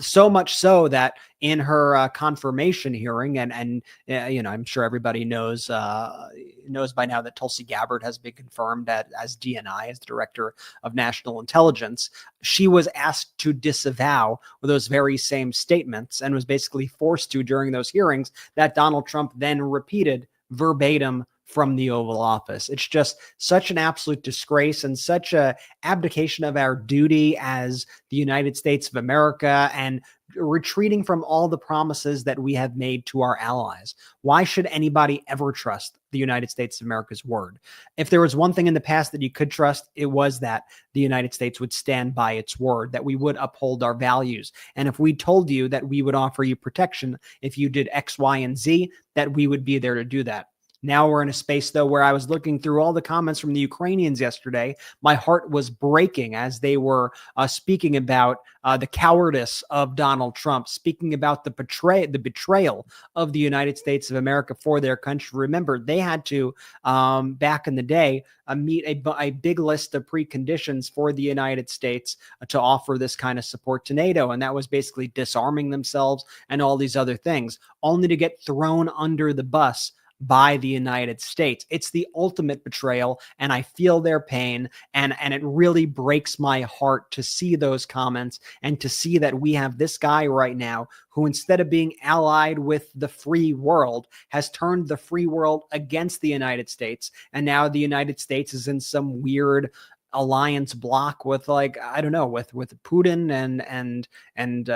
So much so that in her confirmation hearing, and you know, I'm sure everybody knows by now that Tulsi Gabbard has been confirmed as DNI, as the Director of National Intelligence. She was asked to disavow those very same statements and was basically forced to during those hearings that Donald Trump then repeated verbatim from the Oval Office. It's just such an absolute disgrace and such a abdication of our duty as the United States of America and retreating from all the promises that we have made to our allies. Why should anybody ever trust the United States of America's word? If there was one thing in the past that you could trust, it was that the United States would stand by its word, that we would uphold our values. And if we told you that we would offer you protection if you did X, Y, and Z, that we would be there to do that. Now we're in a space, though, where I was looking through all the comments from the Ukrainians yesterday. My heart was breaking as they were speaking about the cowardice of Donald Trump, speaking about the betrayal of the United States of America for their country. Remember, they had to, back in the day, meet a big list of preconditions for the United States to offer this kind of support to NATO. And that was basically disarming themselves and all these other things, only to get thrown under the bus by the United States. It's the ultimate betrayal, and I feel their pain, and it really breaks my heart to see those comments and to see that we have this guy right now who, instead of being allied with the free world, has turned the free world against the United States, and now the United States is in some weird alliance block with, like, I don't know, with Putin and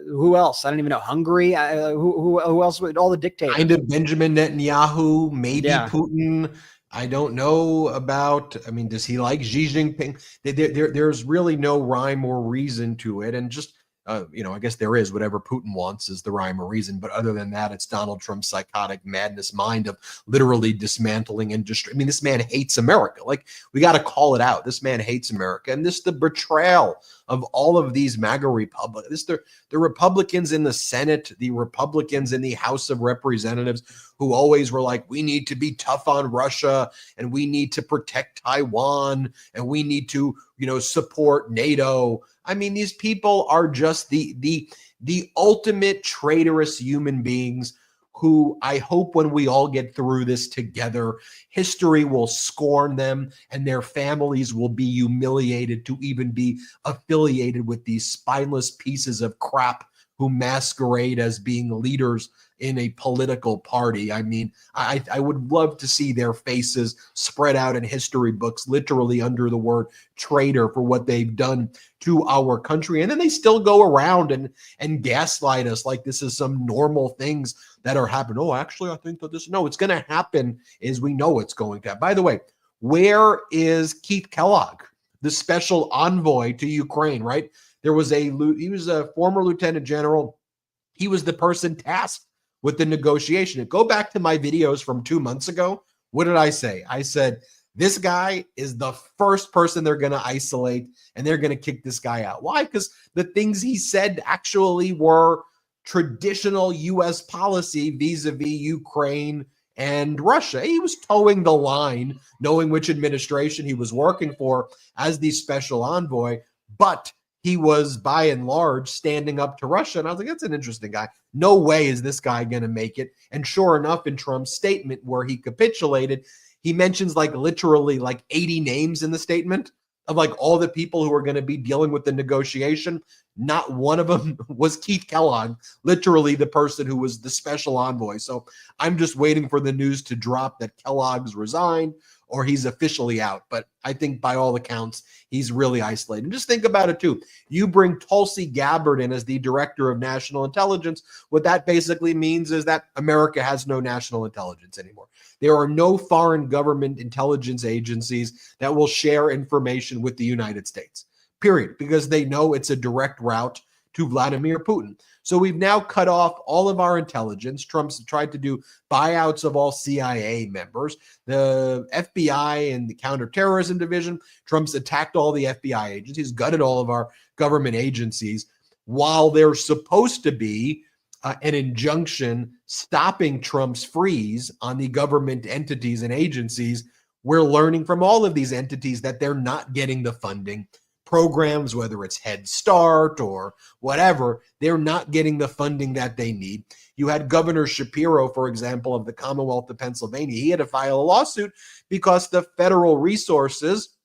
who else? I don't even know. Hungary? Who else? All the dictators. Kind of Benjamin Netanyahu, maybe Yeah. Putin. I don't know about. I mean, does he like Xi Jinping? There's really no rhyme or reason to it, and just I guess there is. Whatever Putin wants is the rhyme or reason. But other than that, it's Donald Trump's psychotic madness mind of literally dismantling industry. I mean, this man hates America. Like, we got to call it out. This man hates America, and this the betrayal of all of these MAGA Republicans. The Republicans in the Senate, the Republicans in the House of Representatives, who always were like, we need to be tough on Russia, and we need to protect Taiwan, and we need to, support NATO. I mean, these people are just the ultimate traitorous human beings who I hope when we all get through this together, history will scorn them and their families will be humiliated to even be affiliated with these spineless pieces of crap who masquerade as being leaders in a political party. I mean, I would love to see their faces spread out in history books, literally under the word traitor, for what they've done to our country. And then they still go around and gaslight us like this is some normal things that are happening. Oh, actually, I think that this, no, it's going to happen, is we know it's going to happen. By the way, where is Keith Kellogg, the special envoy to Ukraine, right? He was a former lieutenant general. He was the person tasked with the negotiation. And go back to my videos from 2 months ago. What did I say? I said, this guy is the first person they're going to isolate, and they're going to kick this guy out. Why? Because the things he said actually were traditional U.S. policy vis-a-vis Ukraine and Russia. He was towing the line, knowing which administration he was working for as the special envoy, but he was by and large standing up to Russia. And I was like, that's an interesting guy. No way is this guy going to make it. And sure enough, in Trump's statement where he capitulated, he mentions literally 80 names in the statement of all the people who are going to be dealing with the negotiation. Not one of them was Keith Kellogg, literally the person who was the special envoy. So I'm just waiting for the news to drop that Kellogg's resigned or he's officially out. But I think by all accounts, he's really isolated. And just think about it too. You bring Tulsi Gabbard in as the director of national intelligence. What that basically means is that America has no national intelligence anymore. There are no foreign government intelligence agencies that will share information with the United States, period, because they know it's a direct route to Vladimir Putin. So we've now cut off all of our intelligence. Trump's tried to do buyouts of all CIA members. The FBI and the counterterrorism division, Trump's attacked all the FBI agencies, gutted all of our government agencies, while there's supposed to be an injunction stopping Trump's freeze on the government entities and agencies. We're learning from all of these entities that they're not getting the funding. Programs, whether it's Head Start or whatever, they're not getting the funding that they need. You had Governor Shapiro, for example, of the Commonwealth of Pennsylvania. He had to file a lawsuit because the federal resources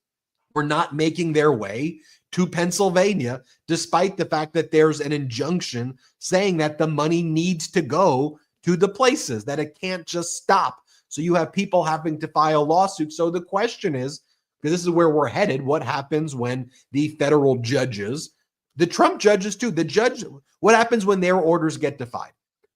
were not making their way to Pennsylvania, despite the fact that there's an injunction saying that the money needs to go to the places, that it can't just stop. So you have people having to file lawsuits. So the question is, because this is where we're headed, what happens when the federal judges, the Trump judges too, what happens when their orders get defied?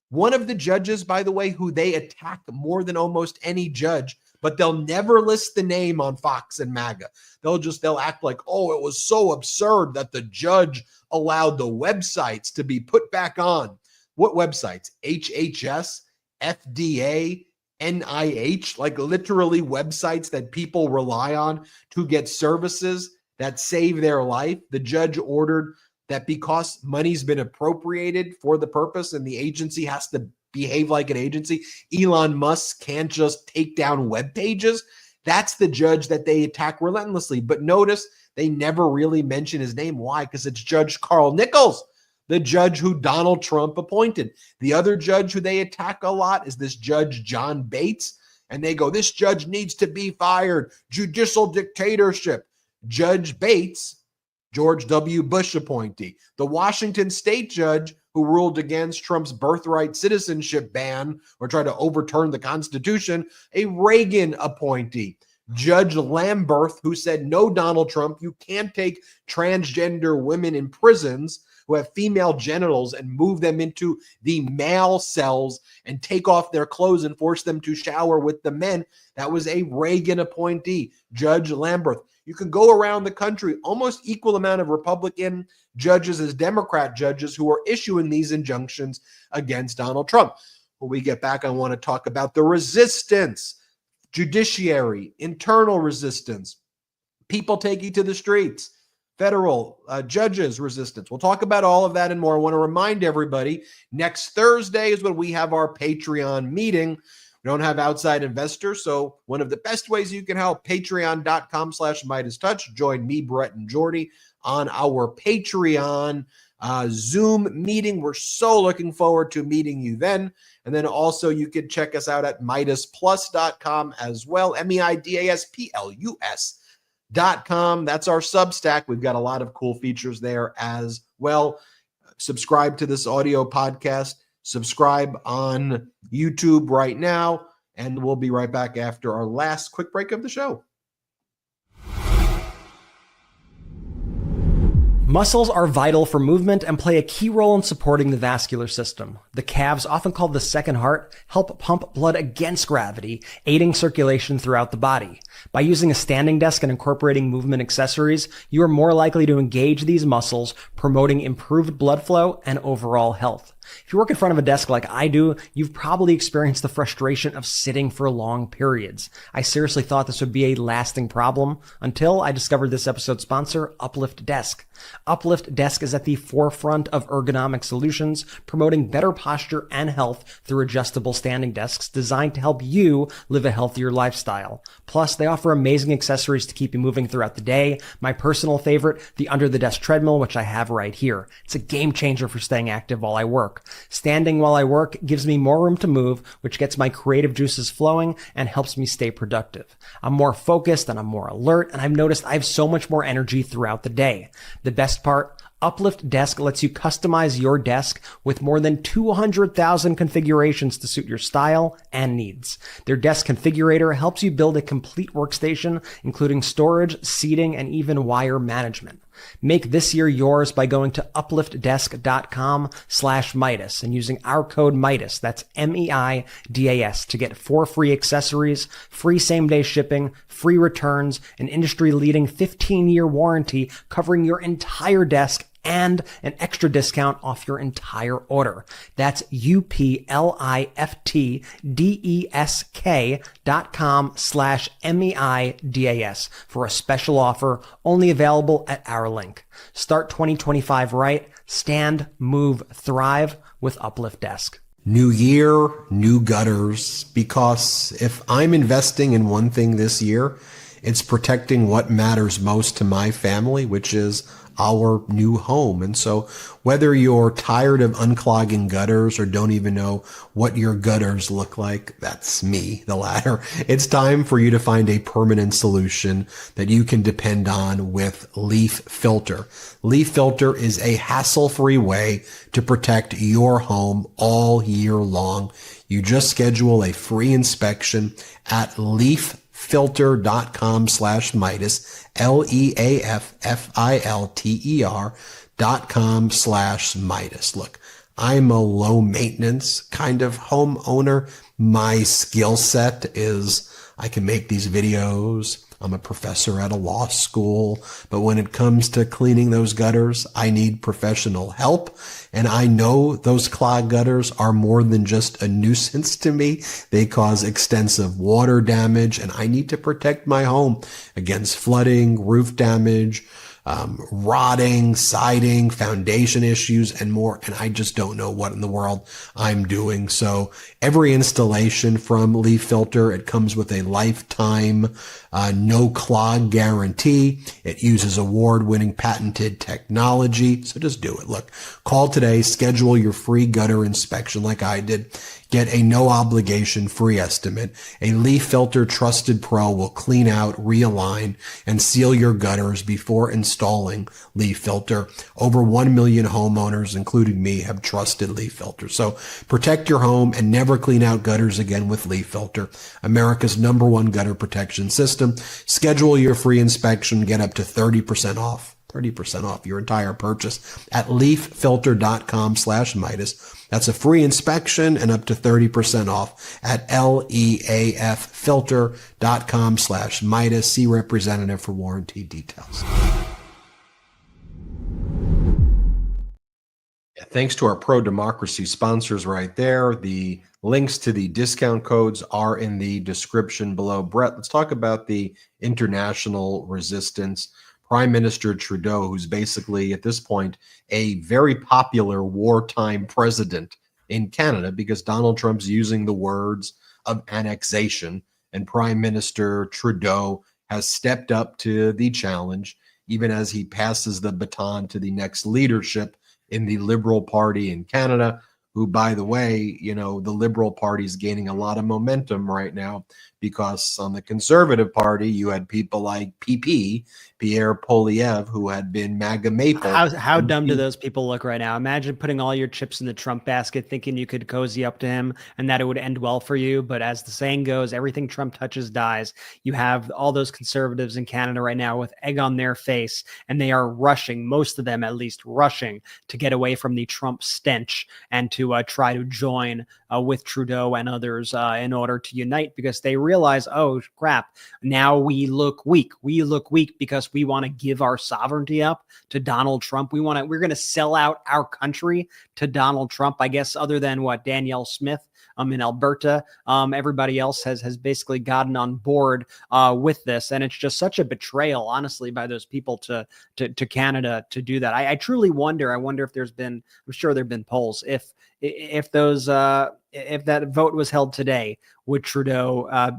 One of the judges, by the way, who they attack more than almost any judge, but they'll never list the name on Fox and MAGA. They'll act like, oh, it was so absurd that the judge allowed the websites to be put back on. What websites? HHS, FDA, NIH, like literally websites that people rely on to get services that save their life. The judge ordered that because money's been appropriated for the purpose and the agency has to behave like an agency, Elon Musk can't just take down web pages. That's the judge that they attack relentlessly. But notice they never really mention his name. Why? Because it's Judge Carl Nichols, the judge who Donald Trump appointed. The other judge who they attack a lot is this Judge John Bates. And they go, this judge needs to be fired. Judicial dictatorship. Judge Bates, George W. Bush appointee. The Washington state judge who ruled against Trump's birthright citizenship ban or tried to overturn the Constitution, a Reagan appointee. Judge Lamberth, who said, no, Donald Trump, you can't take transgender women in prisons who have female genitals and move them into the male cells and take off their clothes and force them to shower with the men. That was a Reagan appointee, Judge Lamberth. You can go around the country, almost equal amount of Republican judges as Democrat judges who are issuing these injunctions against Donald Trump. When we get back, I want to talk about the resistance, judiciary, internal resistance, people taking to the streets, federal judges resistance. We'll talk about all of that and more. I want to remind everybody, next Thursday is when we have our Patreon meeting. We don't have outside investors, so one of the best ways you can help, patreon.com/MeidasTouch. Join me, Brett, and Jordy on our Patreon Zoom meeting. We're so looking forward to meeting you then. And then also you can check us out at MeidasPlus.com as well, MeidasPlus.com. That's our Substack. We've got a lot of cool features there as well. Subscribe to this audio podcast. Subscribe on YouTube right now, and we'll be right back after our last quick break of the show. Muscles are vital for movement and play a key role in supporting the vascular system. The calves, often called the second heart, help pump blood against gravity, aiding circulation throughout the body. By using a standing desk and incorporating movement accessories, you are more likely to engage these muscles, promoting improved blood flow and overall health. If you work in front of a desk like I do, you've probably experienced the frustration of sitting for long periods. I seriously thought this would be a lasting problem until I discovered this episode's sponsor, Uplift Desk. Uplift Desk is at the forefront of ergonomic solutions, promoting better posture and health through adjustable standing desks designed to help you live a healthier lifestyle. Plus, they offer amazing accessories to keep you moving throughout the day. My personal favorite, the under-the-desk treadmill, which I have right here. It's a game changer for staying active while I work. Standing while I work gives me more room to move, which gets my creative juices flowing and helps me stay productive. I'm more focused and I'm more alert, and I've noticed I have so much more energy throughout the day. The best part, Uplift Desk lets you customize your desk with more than 200,000 configurations to suit your style and needs. Their desk configurator helps you build a complete workstation, including storage, seating, and even wire management. Make this year yours by going to upliftdesk.com/Meidas and using our code Meidas, that's MEIDAS, to get 4 free accessories, free same-day shipping, free returns, an industry-leading 15-year warranty covering your entire desk, and an extra discount off your entire order. That's upliftdesk.com/MEIDAS for a special offer only available at our link. Start 2025 right. Stand, move, thrive with Uplift Desk. New year, new gutters, because if I'm investing in one thing this year, it's protecting what matters most to my family, which is our new home. And so whether you're tired of unclogging gutters or don't even know what your gutters look like, that's me, the latter. It's time for you to find a permanent solution that you can depend on with Leaf Filter. Leaf Filter is a hassle-free way to protect your home all year long. You just schedule a free inspection at leaffilter.com/Meidas, LEAFFILTER.com/Meidas. Look, I'm a low maintenance kind of homeowner. My skill set is I can make these videos. I'm a professor at a law school, but when it comes to cleaning those gutters, I need professional help. And I know those clogged gutters are more than just a nuisance to me. They cause extensive water damage, and I need to protect my home against flooding, roof damage, rotting, siding, foundation issues, and more. And I just don't know what in the world I'm doing. So every installation from Leaf Filter, it comes with a lifetime no clog guarantee. It uses award-winning patented technology. So just do it. Look, call today, schedule your free gutter inspection like I did. Get a no obligation free estimate. A Leaf Filter Trusted Pro will clean out, realign, and seal your gutters before installing Leaf Filter. Over 1 million homeowners, including me, have trusted Leaf Filter. So protect your home and never clean out gutters again with Leaf Filter, America's #1 gutter protection system. Schedule your free inspection. Get up to 30% off. 30% off your entire purchase at leaffilter.com/Meidas. That's a free inspection and up to 30% off at leaffilter.com/Meidas. See representative for warranty details. Yeah, thanks to our pro-democracy sponsors right there. The links to the discount codes are in the description below. Brett, let's talk about the international resistance. Prime Minister Trudeau, who's basically at this point a very popular wartime president in Canada because Donald Trump's using the words of annexation, and Prime Minister Trudeau has stepped up to the challenge, even as he passes the baton to the next leadership in the Liberal Party in Canada, who, by the way, you know, the Liberal Party is gaining a lot of momentum right now because on the Conservative Party, you had people like Pierre Poilievre, who had been MAGA Maple. How dumb do those people look right now? Imagine putting all your chips in the Trump basket, thinking you could cozy up to him and that it would end well for you. But as the saying goes, everything Trump touches dies. You have all those conservatives in Canada right now with egg on their face, and they are rushing, most of them at least, rushing to get away from the Trump stench and to try to join with Trudeau and others in order to unite, because they realize, oh crap, now we look weak. We look weak because we want to give our sovereignty up to Donald Trump. We're going to sell out our country to Donald Trump. I guess other than what Danielle Smith in Alberta, everybody else has basically gotten on board with this, and it's just such a betrayal, honestly, by those people to Canada to do that. I truly wonder. I wonder if there's been. I'm sure there've been polls. If that vote was held today, would Trudeau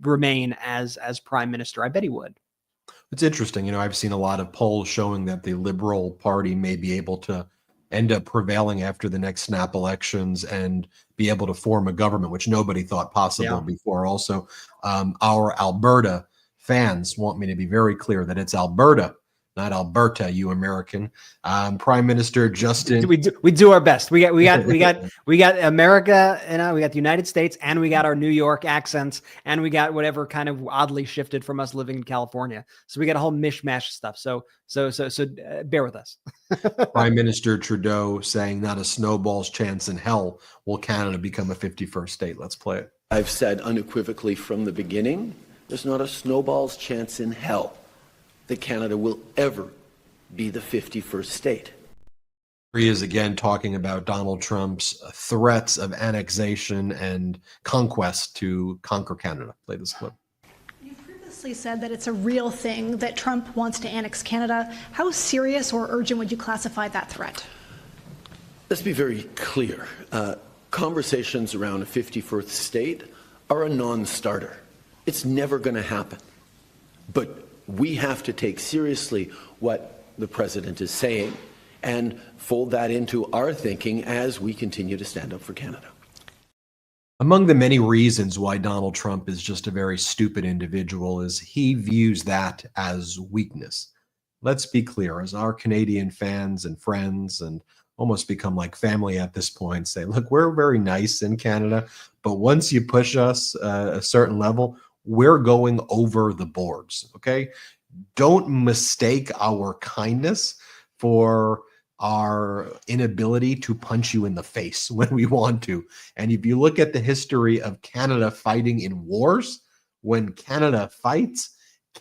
remain as prime minister? I bet he would. It's interesting. You know, I've seen a lot of polls showing that the Liberal Party may be able to end up prevailing after the next snap elections and be able to form a government, which nobody thought possible before. Also, our Alberta fans want me to be very clear that it's Alberta, not Alberta, you American. Prime Minister Justin. We do our best. We got America, we got the United States, and we got our New York accents, and we got whatever kind of oddly shifted from us living in California. So we got a whole mishmash of stuff. So bear with us. Prime Minister Trudeau saying not a snowball's chance in hell will Canada become a 51st state. Let's play it. I've said unequivocally from the beginning, there's not a snowball's chance in hell that Canada will ever be the 51st state. He is again talking about Donald Trump's threats of annexation and conquest to conquer Canada. Play this clip. You previously said that it's a real thing that Trump wants to annex Canada. How serious or urgent would you classify that threat? Let's be very clear. Conversations around a 51st state are a non-starter. It's never going to happen. But we have to take seriously what the president is saying and fold that into our thinking as we continue to stand up for Canada. Among the many reasons why Donald Trump is just a very stupid individual is he views that as weakness. Let's be clear, as our Canadian fans and friends and almost become like family at this point say, look, we're very nice in Canada, but once you push us a certain level, we're going over the boards, okay? Don't mistake our kindness for our inability to punch you in the face when we want to. And if you look at the history of Canada fighting in wars, when Canada fights,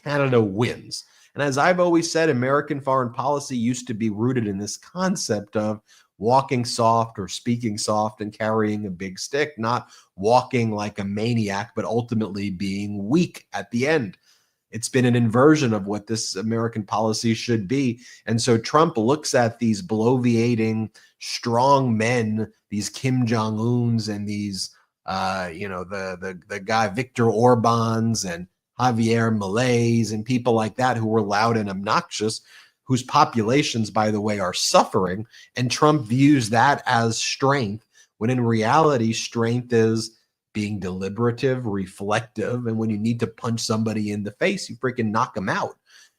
Canada wins. And as I've always said, American foreign policy used to be rooted in this concept of walking soft or speaking soft and carrying a big stick, not walking like a maniac, but ultimately being weak at the end. It's been an inversion of what this American policy should be. And so Trump looks at these bloviating, strong men, these Kim Jong-uns and these, the guy Viktor Orbáns and Javier Milei's and people like that who were loud and obnoxious, whose populations, by the way, are suffering. And Trump views that as strength, when in reality, strength is being deliberative, reflective, and when you need to punch somebody in the face, you freaking knock them out.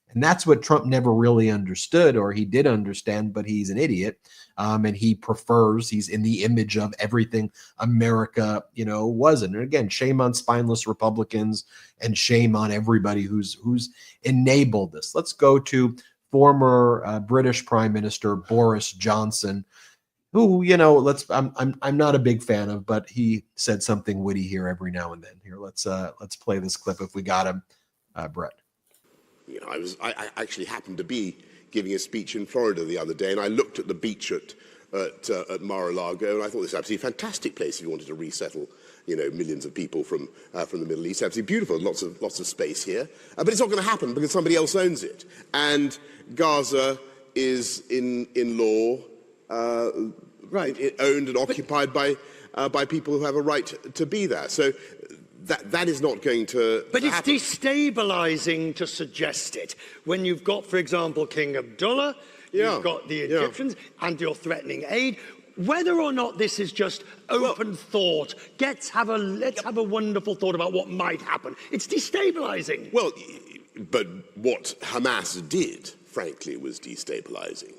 And that's what Trump never really understood, or he did understand, but he's an idiot. And he's in the image of everything America, wasn't. And again, shame on spineless Republicans and shame on everybody who's enabled this. Let's go to former British Prime Minister Boris Johnson, who, I'm not a big fan of, but he said something witty here every now and then. Here, let's play this clip if we got him, Brett. I actually happened to be giving a speech in Florida the other day, and I looked at the beach at Mar-a-Lago, and I thought this is absolutely fantastic place if you wanted to resettle, millions of people from the Middle East. Absolutely beautiful, lots of space here, but it's not going to happen because somebody else owns it, and Gaza is in law. Owned and occupied by people who have a right to be there. So that is not going to But it's happen. destabilizing to suggest it when you've got, for example, King Abdullah, you've got the Egyptians, and you're threatening aid. Whether or not this is just open thought, let's have a wonderful thought about what might happen. It's destabilizing. Well, but what Hamas did, frankly, was destabilizing.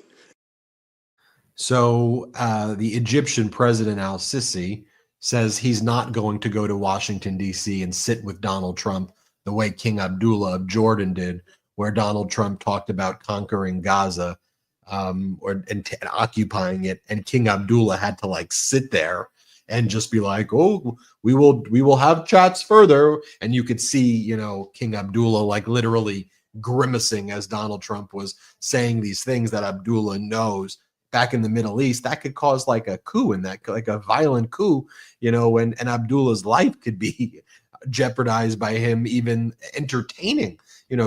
So the Egyptian president al-Sisi says he's not going to go to Washington, D.C. and sit with Donald Trump the way King Abdullah of Jordan did, where Donald Trump talked about conquering Gaza and occupying it. And King Abdullah had to sit there and just be like, oh, we will have chats further. And you could see, King Abdullah literally grimacing as Donald Trump was saying these things that Abdullah knows. Back in the Middle East, that could cause a coup, and that a violent coup, and Abdullah's life could be jeopardized by him even entertaining,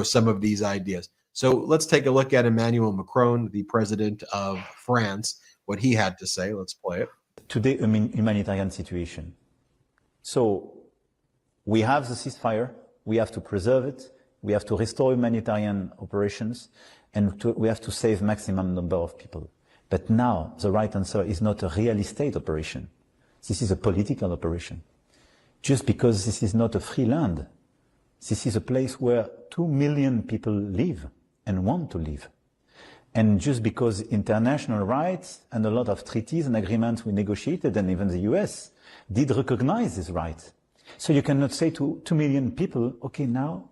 some of these ideas. So let's take a look at Emmanuel Macron, the president of France, what he had to say. Let's play it. Today, a humanitarian situation. So we have the ceasefire, we have to preserve it, we have to restore humanitarian operations, and we have to save maximum number of people. But now the right answer is not a real estate operation. This is a political operation. Just because this is not a free land, this is a place where 2 million people live and want to live. And just because international rights and a lot of treaties and agreements we negotiated, and even the US, did recognize this right. So you cannot say to 2 million people, okay, now,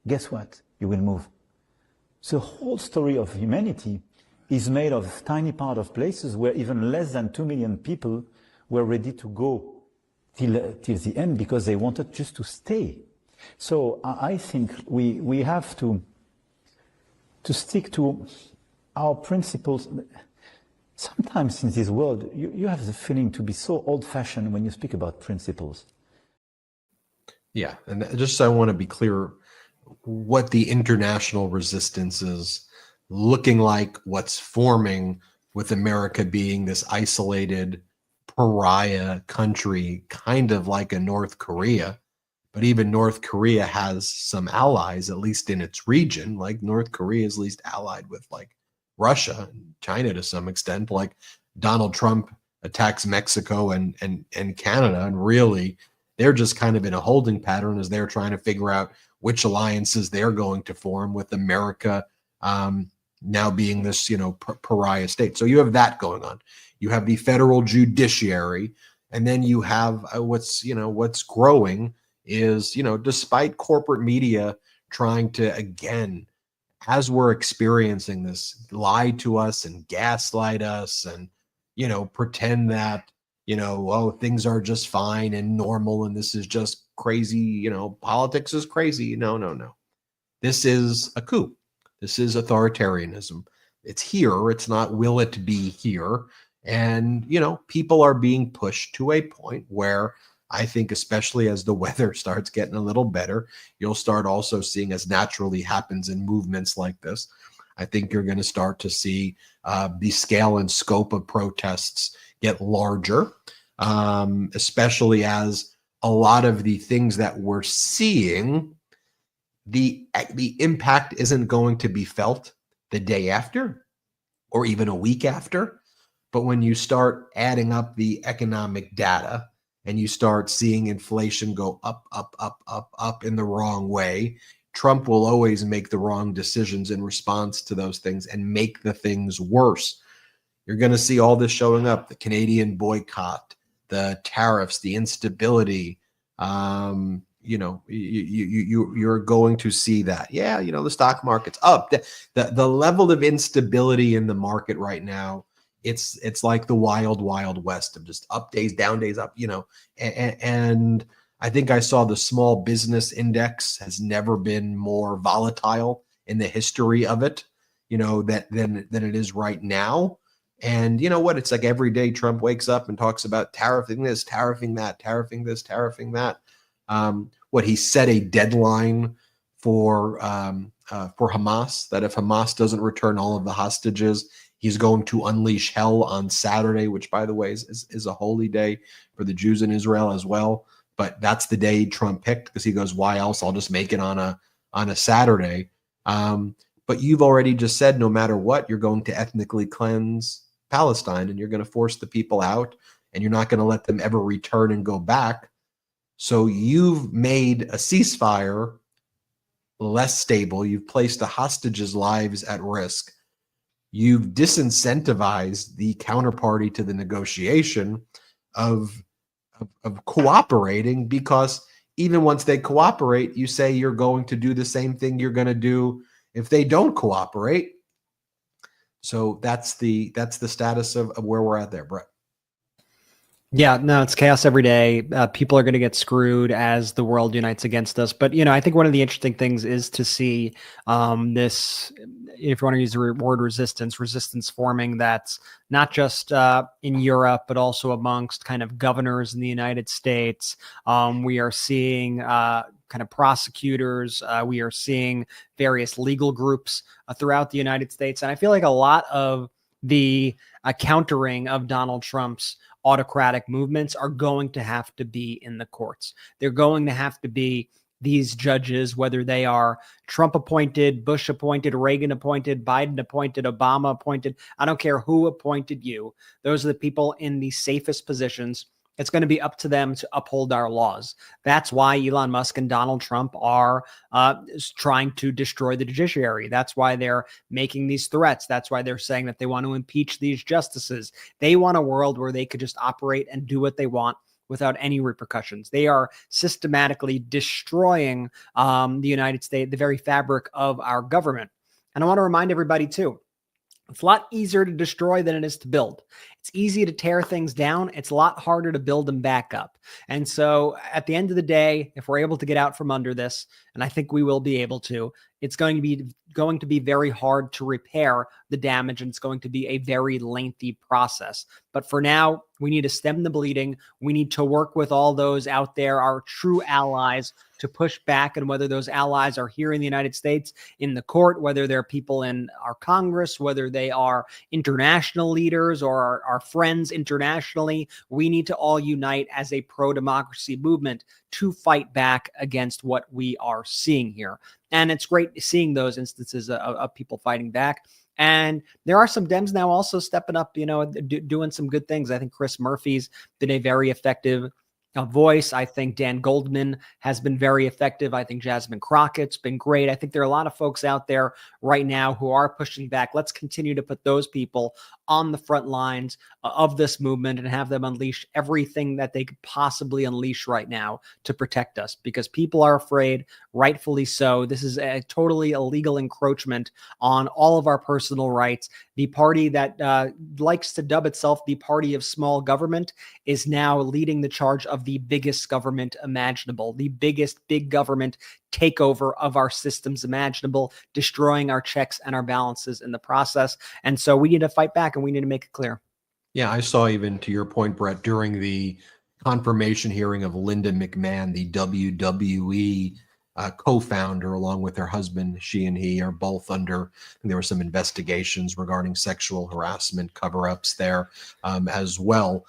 guess what? You will move. The whole story of humanity is made of tiny part of places where even less than 2 million people were ready to go till the end because they wanted just to stay. So I think we have to stick to our principles. Sometimes in this world, you have the feeling to be so old-fashioned when you speak about principles. Yeah, and just so I want to be clear, what the international resistance is looking like, what's forming with America being this isolated pariah country, kind of like a North Korea. But even North Korea has some allies, at least in its region. North Korea is at least allied with Russia and China to some extent. Donald Trump attacks Mexico and Canada, and really they're just kind of in a holding pattern as they're trying to figure out which alliances they're going to form with America now being this, pariah state. So you have that going on. You have the federal judiciary, and then you have what's growing is, despite corporate media trying to, again, as we're experiencing this, lie to us and gaslight us and, pretend that, things are just fine and normal and this is just crazy, politics is crazy. No. This is a coup. This is authoritarianism. It's here. It's not will it be here. And, people are being pushed to a point where I think, especially as the weather starts getting a little better, you'll start also seeing, as naturally happens in movements like this, I think you're going to start to see the scale and scope of protests get larger, especially as a lot of the things that we're seeing, the impact isn't going to be felt the day after or even a week after. But when you start adding up the economic data and you start seeing inflation go up, up, up, up, up in the wrong way, Trump will always make the wrong decisions in response to those things and make the things worse. You're going to see all this showing up: the Canadian boycott, the tariffs, the instability. You're going to see that. Yeah, the stock market's up. The level of instability in the market right now, it's like the wild, wild west of just up days, down days, up, and I think I saw the small business index has never been more volatile in the history of it, than it is right now. And you know what? It's like every day Trump wakes up and talks about tariffing this, tariffing that, tariffing this, tariffing that. He set a deadline for Hamas, that if Hamas doesn't return all of the hostages, he's going to unleash hell on Saturday, which, by the way, is a holy day for the Jews in Israel as well. But that's the day Trump picked because he goes, why else? I'll just make it on a Saturday. But you've already just said, no matter what, you're going to ethnically cleanse Palestine and you're going to force the people out and you're not going to let them ever return and go back. So you've made a ceasefire less stable. You've placed the hostages' lives at risk. You've disincentivized the counterparty to the negotiation of cooperating, because even once they cooperate, you say you're going to do the same thing you're going to do if they don't cooperate. So that's the status of where we're at there, Brett. Yeah, no, it's chaos every day. People are going to get screwed as the world unites against us. But, I think one of the interesting things is to see this, if you want to use the word resistance forming that's not just in Europe, but also amongst kind of governors in the United States. We are seeing kind of prosecutors. We are seeing various legal groups throughout the United States. And I feel like a lot of the countering of Donald Trump's autocratic movements are going to have to be in the courts. They're going to have to be these judges, whether they are Trump appointed, Bush appointed, Reagan appointed, Biden appointed, Obama appointed. I don't care who appointed you. Those are the people in the safest positions. It's going to be up to them to uphold our laws. That's why Elon Musk and Donald Trump are trying to destroy the judiciary. That's why they're making these threats. That's why they're saying that they want to impeach these justices. They want a world where they could just operate and do what they want without any repercussions. They are systematically destroying the United States, the very fabric of our government. And I want to remind everybody too, it's a lot easier to destroy than it is to build. It's easy to tear things down. It's a lot harder to build them back up. And so at the end of the day, if we're able to get out from under this, and I think we will be able to, it's going to be very hard to repair the damage, and it's going to be a very lengthy process. But for now, we need to stem the bleeding. We need to work with all those out there, our true allies, to push back. And whether those allies are here in the United States, in the court, whether they're people in our Congress, whether they are international leaders or our friends internationally, we need to all unite as a pro-democracy movement to fight back against what we are seeing here. And it's great seeing those instances of people fighting back. And there are some Dems now also stepping up, doing some good things. I think Chris Murphy's been a very effective voice. I think Dan Goldman has been very effective. I think Jasmine Crockett's been great. I think there are a lot of folks out there right now who are pushing back. Let's continue to put those people on the front lines of this movement and have them unleash everything that they could possibly unleash right now to protect us, because people are afraid, rightfully so. This is a totally illegal encroachment on all of our personal rights. The party that likes to dub itself the party of small government is now leading the charge of the biggest government imaginable, the biggest big government takeover of our systems imaginable, destroying our checks and our balances in the process. And so we need to fight back, and we need to make it clear. Yeah, I saw, even to your point, Brett, during the confirmation hearing of Linda McMahon, the WWE co-founder, along with her husband. She and he are both under, there were some investigations regarding sexual harassment cover-ups there as well.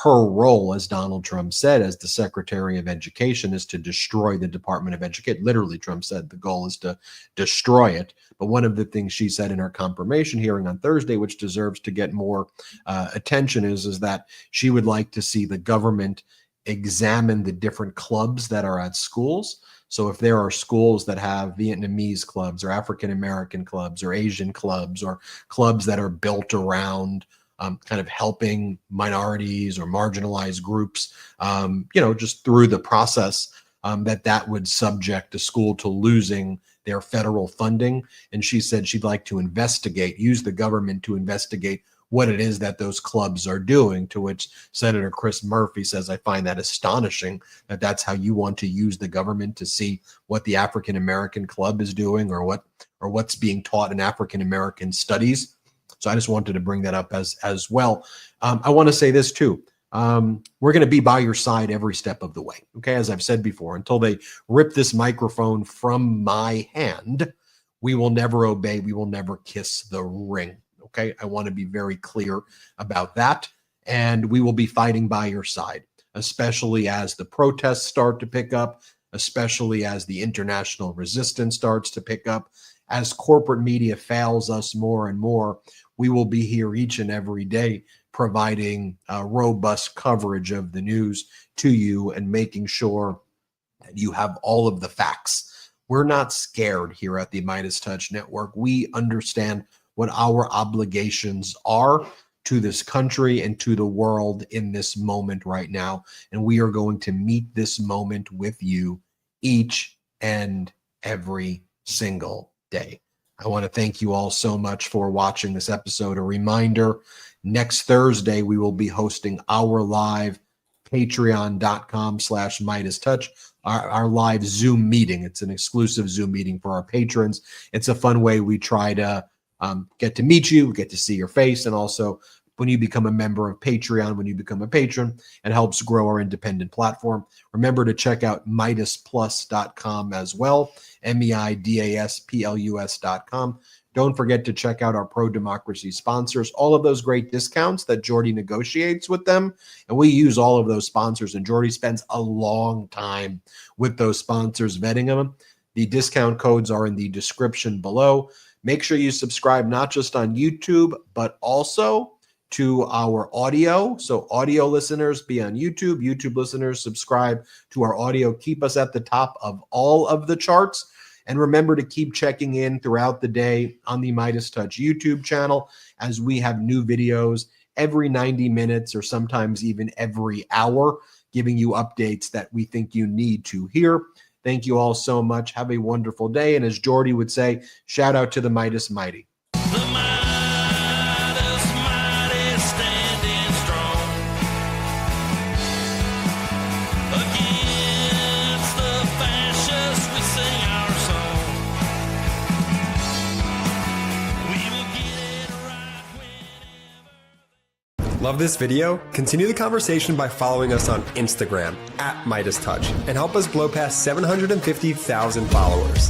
Her role, as Donald Trump said, as the Secretary of Education, is to destroy the Department of Education. Literally, Trump said the goal is to destroy it. But one of the things she said in her confirmation hearing on Thursday, which deserves to get more attention, is that she would like to see the government examine the different clubs that are at schools. So if there are schools that have Vietnamese clubs or African American clubs or Asian clubs or clubs that are built around kind of helping minorities or marginalized groups, just through the process, that would subject a school to losing their federal funding. And she said she'd like to use the government to investigate what it is that those clubs are doing, to which Senator Chris Murphy says, I find that astonishing that that's how you want to use the government, to see what the African American club is doing or what's being taught in African American studies. So I just wanted to bring that up as well. I want to say this too. We're going to be by your side every step of the way. Okay, as I've said before, until they rip this microphone from my hand, we will never obey. We will never kiss the ring. Okay, I want to be very clear about that. And we will be fighting by your side, especially as the protests start to pick up, especially as the international resistance starts to pick up. As corporate media fails us more and more, we will be here each and every day providing robust coverage of the news to you and making sure that you have all of the facts. We're not scared here at the MeidasTouch Network. We understand what our obligations are to this country and to the world in this moment right now. And we are going to meet this moment with you each and every single day. I want to thank you all so much for watching this episode. A reminder, next Thursday, we will be hosting our live patreon.com/MeidasTouch, our live Zoom meeting. It's an exclusive Zoom meeting for our patrons. It's a fun way we try to get to meet you, get to see your face, and also when you become a member of Patreon, when you become a patron, it helps grow our independent platform. Remember to check out MeidasPlus.com as well, MeidasPlus.com. Don't forget to check out our pro-democracy sponsors, all of those great discounts that Jordy negotiates with them. And we use all of those sponsors, and Jordy spends a long time with those sponsors, vetting them. The discount codes are in the description below. Make sure you subscribe not just on YouTube, but also to our audio. So audio listeners, be on YouTube. YouTube listeners, subscribe to our audio. Keep us at the top of all of the charts. And remember to keep checking in throughout the day on the MeidasTouch YouTube channel, as we have new videos every 90 minutes or sometimes even every hour, giving you updates that we think you need to hear. Thank you all so much. Have a wonderful day. And as Jordy would say, shout out to the Meidas Mighty. Love this video? Continue the conversation by following us on Instagram @MeidasTouch and help us blow past 750,000 followers.